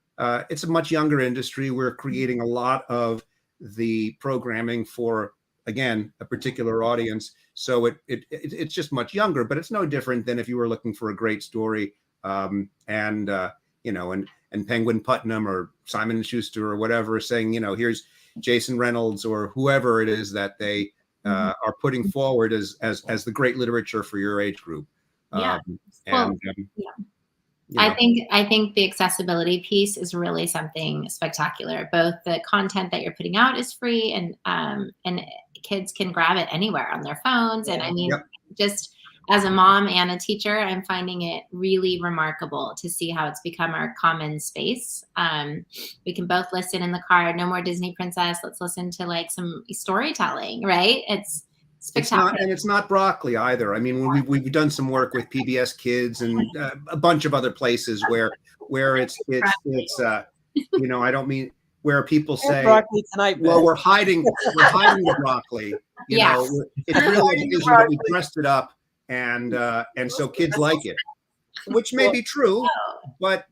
it's a much younger industry. We're creating a lot of the programming for, again, a particular audience. So it's just much younger, but it's no different than if you were looking for a great story, you know, and Penguin Putnam or Simon & Schuster or whatever saying, you know, here's Jason Reynolds or whoever it is that they are putting forward as the great literature for your age group. Yeah. I think the accessibility piece is really something spectacular. Both the content that you're putting out is free, and kids can grab it anywhere on their phones. And I mean, just as a mom and a teacher, I'm finding it really remarkable to see how it's become our common space. We can both listen in the car. No more Disney Princess. Let's listen to like some storytelling, right? It's spectacular. It's not broccoli either. I mean, we've done some work with PBS Kids and a bunch of other places where it's you know, I don't mean where people say, well, we're hiding the broccoli. You know, it's real education, but we dressed it up, and so kids like it, which may be true, but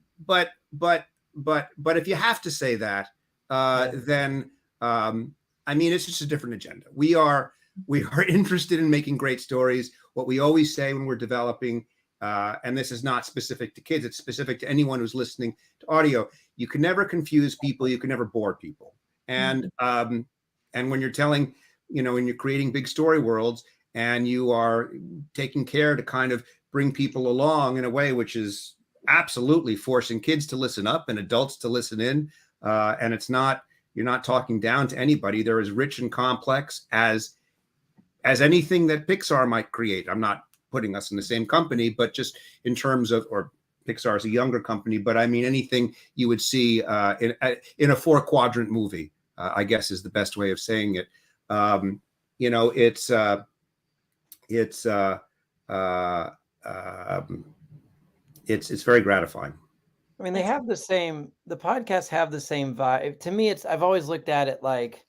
if you have to say that, then I mean, it's just a different agenda. We are interested in making great stories. What we always say when we're developing, and this is not specific to kids, it's specific to anyone who's listening to audio. You can never confuse people. You can never bore people. And when you're telling, you know, when you're creating big story worlds and you are taking care to kind of bring people along in a way which is absolutely forcing kids to listen up and adults to listen in, and you're not talking down to anybody. They're as rich and complex as anything that Pixar might create. I'm not putting us in the same company, but just in terms of, or Pixar is a younger company, but I mean, anything you would see in a 4-quadrant movie, I guess is the best way of saying it. You know, it's very gratifying. I mean, the podcasts have the same vibe. To me, I've always looked at it like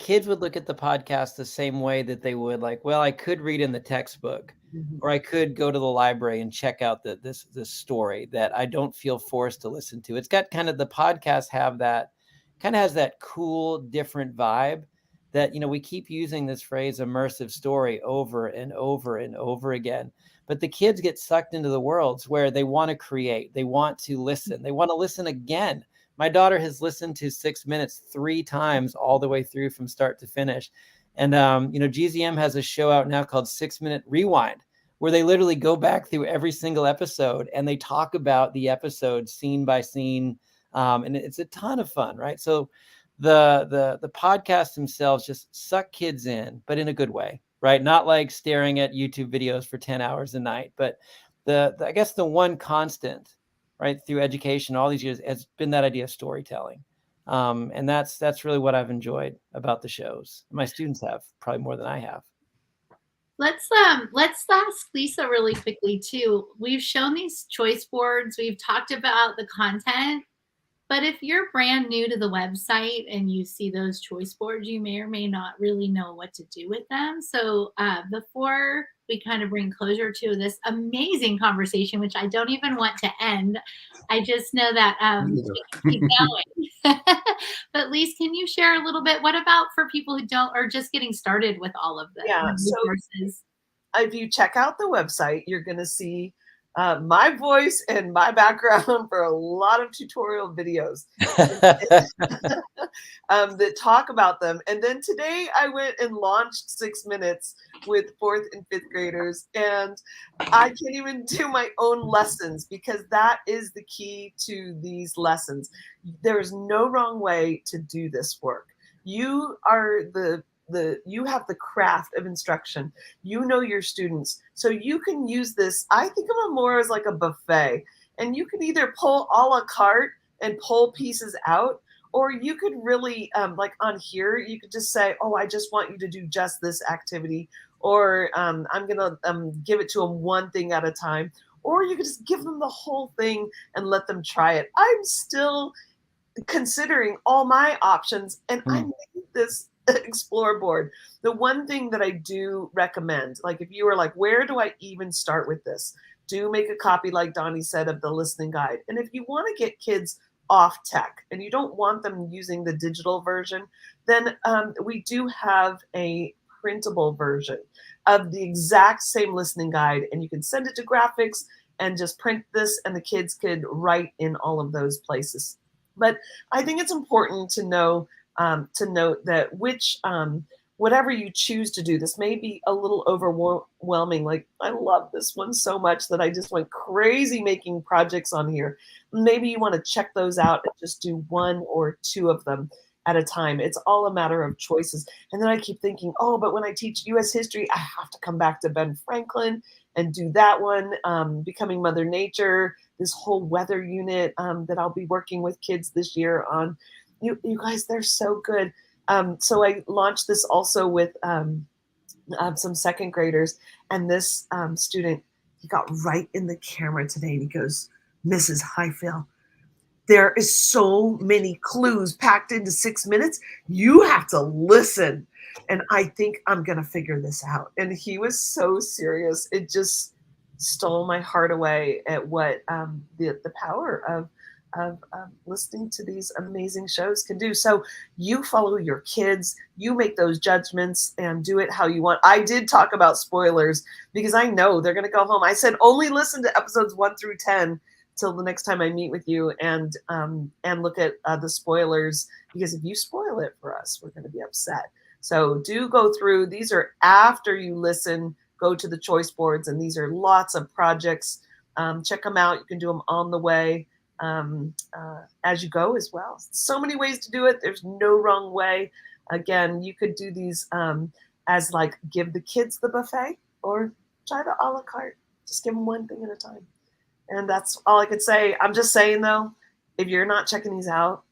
kids would look at the podcast the same way that they would like, well, I could read in the textbook, or I could go to the library and check out this story that I don't feel forced to listen to. It's got kind of, the podcast has that cool, different vibe that, you know, we keep using this phrase immersive story over and over and over again, but the kids get sucked into the worlds where they want to create, they want to listen, they want to listen again. My daughter has listened to 6 Minutes 3 times all the way through from start to finish. And, you know, GZM has a show out now called 6 Minute Rewind, where they literally go back through every single episode and they talk about the episode scene by scene. And it's a ton of fun, right? So the podcasts themselves just suck kids in, but in a good way, right? Not like staring at YouTube videos for 10 hours a night, but I guess the one constant, right, through education all these years has been that idea of storytelling. And that's really what I've enjoyed about the shows. My students have probably more than I have. Let's ask Lisa really quickly too. We've shown these choice boards. We've talked about the content, but if you're brand new to the website and you see those choice boards, you may or may not really know what to do with them. So before we kind of bring closure to this amazing conversation, which I don't even want to end, I just know that we can keep going. But Lise, can you share a little bit? What about for people who are just getting started with all of this? Yeah, so if you check out the website, you're going to see my voice and my background for a lot of tutorial videos that talk about them. And then today I went and launched 6 minutes with 4th and 5th graders, and I can't even do my own lessons, because that is the key to these lessons. There is no wrong way to do this work. You are you have the craft of instruction. You know your students. So you can use this. I think of it more as like a buffet. And you can either pull a la carte and pull pieces out, or you could really, like on here, you could just say, oh, I just want you to do just this activity. Or I'm going to give it to them one thing at a time. Or you could just give them the whole thing and let them try it. I'm still considering all my options, and I made this explore board. The one thing that I do recommend, like if you were like, where do I even start with this? Do make a copy, like Donnie said, of the listening guide. And if you want to get kids off tech and you don't want them using the digital version, then we do have a printable version of the exact same listening guide, and you can send it to graphics and just print this, and the kids could write in all of those places. But I think it's important to know, to note that whatever you choose to do, this may be a little overwhelming. Like, I love this one so much that I just went crazy making projects on here. Maybe you want to check those out and just do 1 or 2 of them at a time. It's all a matter of choices. And then I keep thinking, oh, but when I teach U.S. history, I have to come back to Ben Franklin and do that one, Becoming Mother Nature, this whole weather unit that I'll be working with kids this year on. You guys, they're so good. So I launched this also with some 2nd graders, and this student, he got right in the camera today and he goes, Mrs. Highfill, there is so many clues packed into 6 minutes. You have to listen. And I think I'm going to figure this out. And he was so serious. It just stole my heart away at what the power of listening to these amazing shows can do. So you follow your kids, you make those judgments and do it how you want. I did talk about spoilers because I know they're going to go home. I said, only listen to episodes 1 through 10 till the next time I meet with you, and look at the spoilers, because if you spoil it for us, we're going to be upset. So do go through. These are after you listen, go to the choice boards, and these are lots of projects. Check them out. You can do them on the way as you go as well. So many ways to do it. There's no wrong way. Again, you could do these as like give the kids the buffet, or try the a la carte. Just give them one thing at a time. And that's all I could say. I'm just saying, though, if you're not checking these out,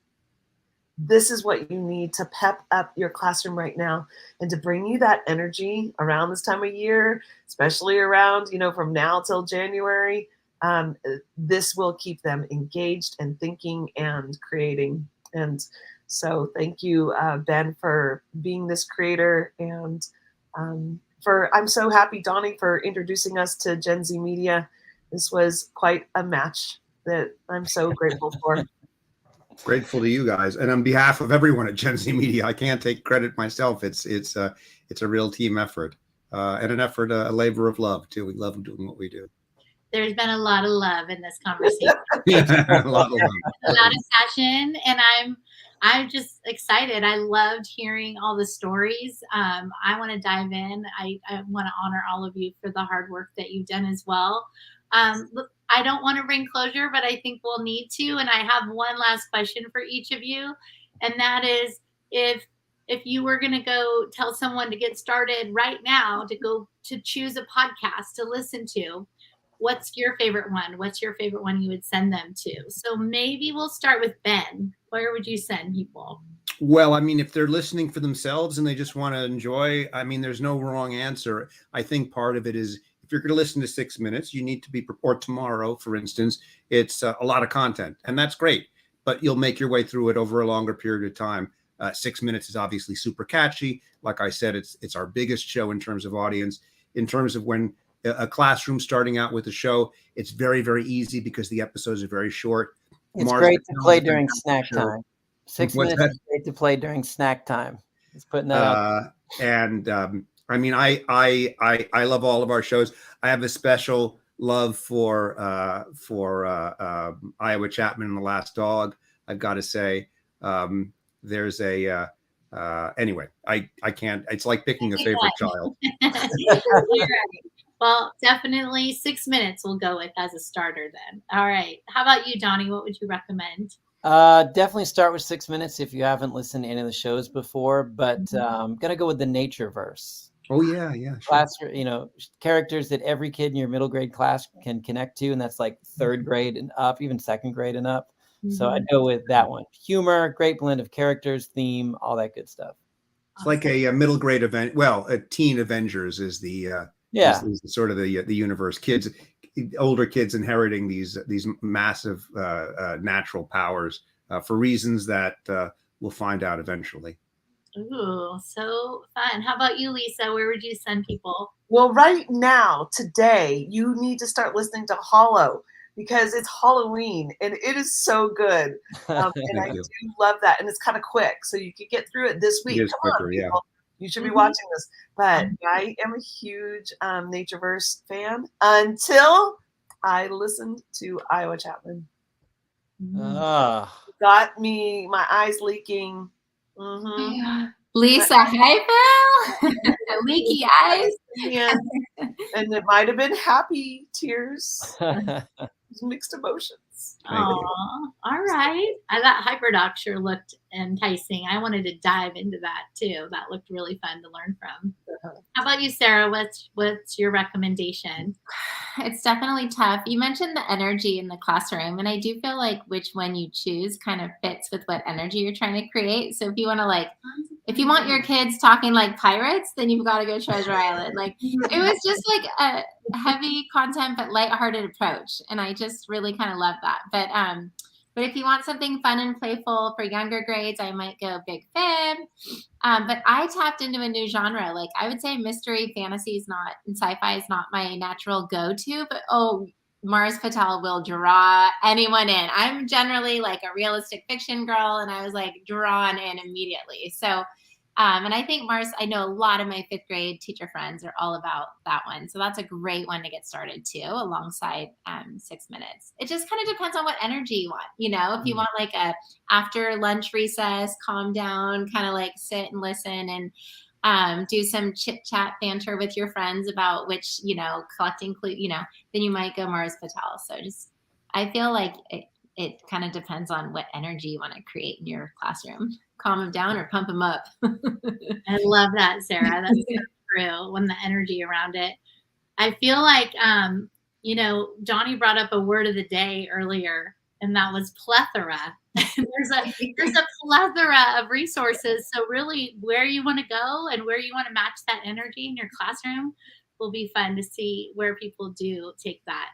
this is what you need to pep up your classroom right now and to bring you that energy around this time of year, especially around, from now till January. This will keep them engaged and thinking and creating. And so thank you, Ben, for being this creator. And I'm so happy, Donnie, for introducing us to Gen Z Media. This was quite a match that I'm so grateful for. Grateful to you guys, and on behalf of everyone at Gen Z Media, I can't take credit myself. It's a real team effort, and an effort, a labor of love too. We love doing what we do. There's been a lot of love in this conversation. Yeah, a lot of love, a lot of passion, and I'm just excited. I loved hearing all the stories. I want to dive in. I want to honor all of you for the hard work that you've done as well. Look, I don't want to bring closure, but I think we'll need to. And I have one last question for each of you. And that is, if you were going to go tell someone to get started right now, to choose a podcast to listen to, what's your favorite one? What's your favorite one you would send them to? So maybe we'll start with Ben. Where would you send people? Well, I mean, if they're listening for themselves and they just want to enjoy, I mean, there's no wrong answer. I think part of it is, if you're going to listen to 6 minutes, you need to be, or tomorrow, for instance, it's a lot of content, and that's great, but you'll make your way through it over a longer period of time. 6 minutes is obviously super catchy. Like I said, it's our biggest show in terms of audience. In terms of when a classroom starting out with a show, it's very, very easy because the episodes are very short. It's great to play during snack time. 6 minutes is great to play during snack time. Just putting that out. And I mean, I love all of our shows. I have a special love for Iowa Chapman and the Last Dog. I've got to say, there's a anyway. I can't. It's like picking a favorite child. You're right. Well, definitely 6 minutes we'll go with as a starter then. All right. How about you, Donnie? What would you recommend? Definitely start with 6 minutes if you haven't listened to any of the shows before, but gonna go with the nature verse. Oh yeah, sure. Class, characters that every kid in your middle grade class can connect to, and that's like third grade and up, even second grade and up. So I'd go with that one. Humor, great blend of characters, theme, all that good stuff. It's like a middle grade event. Well, a teen Avengers is the is sort of the universe. Kids, older kids inheriting these massive natural powers for reasons that we'll find out eventually. Ooh, so fun. How about you, Lisa? Where would you send people? Well, right now, today, you need to start listening to Hollow because it's Halloween and it is so good. And I do love that. And it's kind of quick, so you can get through it this week. It is Come quicker, on, people. yeah. You should be watching this. But I am a huge Natureverse fan until I listened to Iowa Chapman. Got me, my eyes leaking. Lisa Hyphel, leaky eyes. And it might have been happy tears, mixed emotions. Oh, all right. That HyperDocs sure looked enticing. I wanted to dive into that too. That looked really fun to learn from. How about you, Sarah? What's your recommendation? It's definitely tough. You mentioned the energy in the classroom, and I do feel like which one you choose kind of fits with what energy you're trying to create. So if you want to if you want your kids talking like pirates, then you've got to go Treasure Island. It was just like a heavy content but lighthearted approach, and I just really kind of love that. But if you want something fun and playful for younger grades, I might go Big Fib. But I tapped into a new genre. I would say mystery, fantasy is not, and sci-fi is not my natural go-to. But Mars Patel will draw anyone in. I'm generally a realistic fiction girl, and I was drawn in immediately. So, and I think Mars, I know a lot of my 5th grade teacher friends are all about that one. So that's a great one to get started too, alongside 6 minutes. It just kind of depends on what energy you want. If you want a after lunch recess, calm down, kind of sit and listen and do some chit chat banter with your friends about which, collecting clue, then you might go Mars Patel. So I feel like it kind of depends on what energy you want to create in your classroom. Calm them down or pump them up. I love that, Sarah. That's so true. When the energy around it, I feel like, Johnny brought up a word of the day earlier, and that was plethora. there's a plethora of resources. So really, where you want to go and where you want to match that energy in your classroom will be fun to see where people do take that.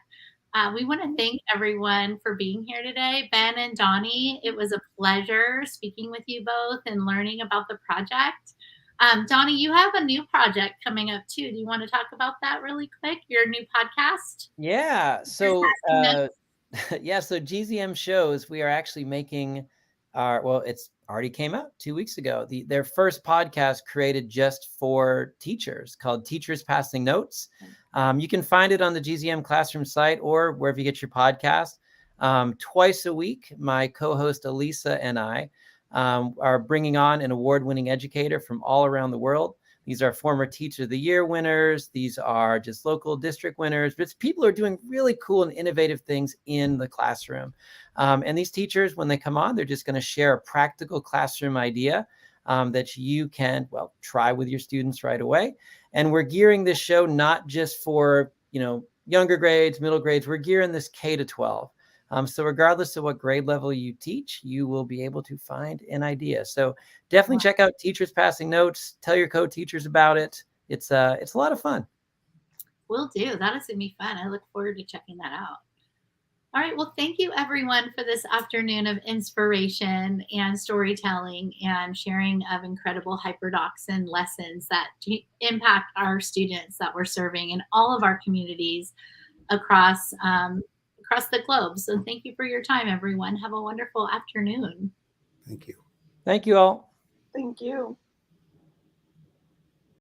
We want to thank everyone for being here today. Ben and Donnie, it was a pleasure speaking with you both and learning about the project. Donnie, you have a new project coming up too. Do you want to talk about that really quick? Your new podcast? Yeah. So, so GZMSHows, we are actually making it's already came out 2 weeks ago. Their first podcast created just for teachers called Teachers Passing Notes. You can find it on the GZM Classroom site or wherever you get your podcast. Twice a week, my co-host Elisa and I are bringing on an award-winning educator from all around the world. These are former Teacher of the Year winners. These are just local district winners. But it's people who are doing really cool and innovative things in the classroom. And these teachers, when they come on, they're just going to share a practical classroom idea that you can, try with your students right away. And we're gearing this show not just for, younger grades, middle grades. We're gearing this K to 12. So regardless of what grade level you teach, you will be able to find an idea. So definitely check out Teachers Passing Notes. Tell your co-teachers about it. It's a lot of fun. Will do. That is going to be fun. I look forward to checking that out. All right. Well, thank you everyone for this afternoon of inspiration and storytelling and sharing of incredible HyperDocs and lessons that impact our students that we're serving in all of our communities across the globe. So thank you for your time, everyone. Have a wonderful afternoon. Thank you. Thank you all. Thank you.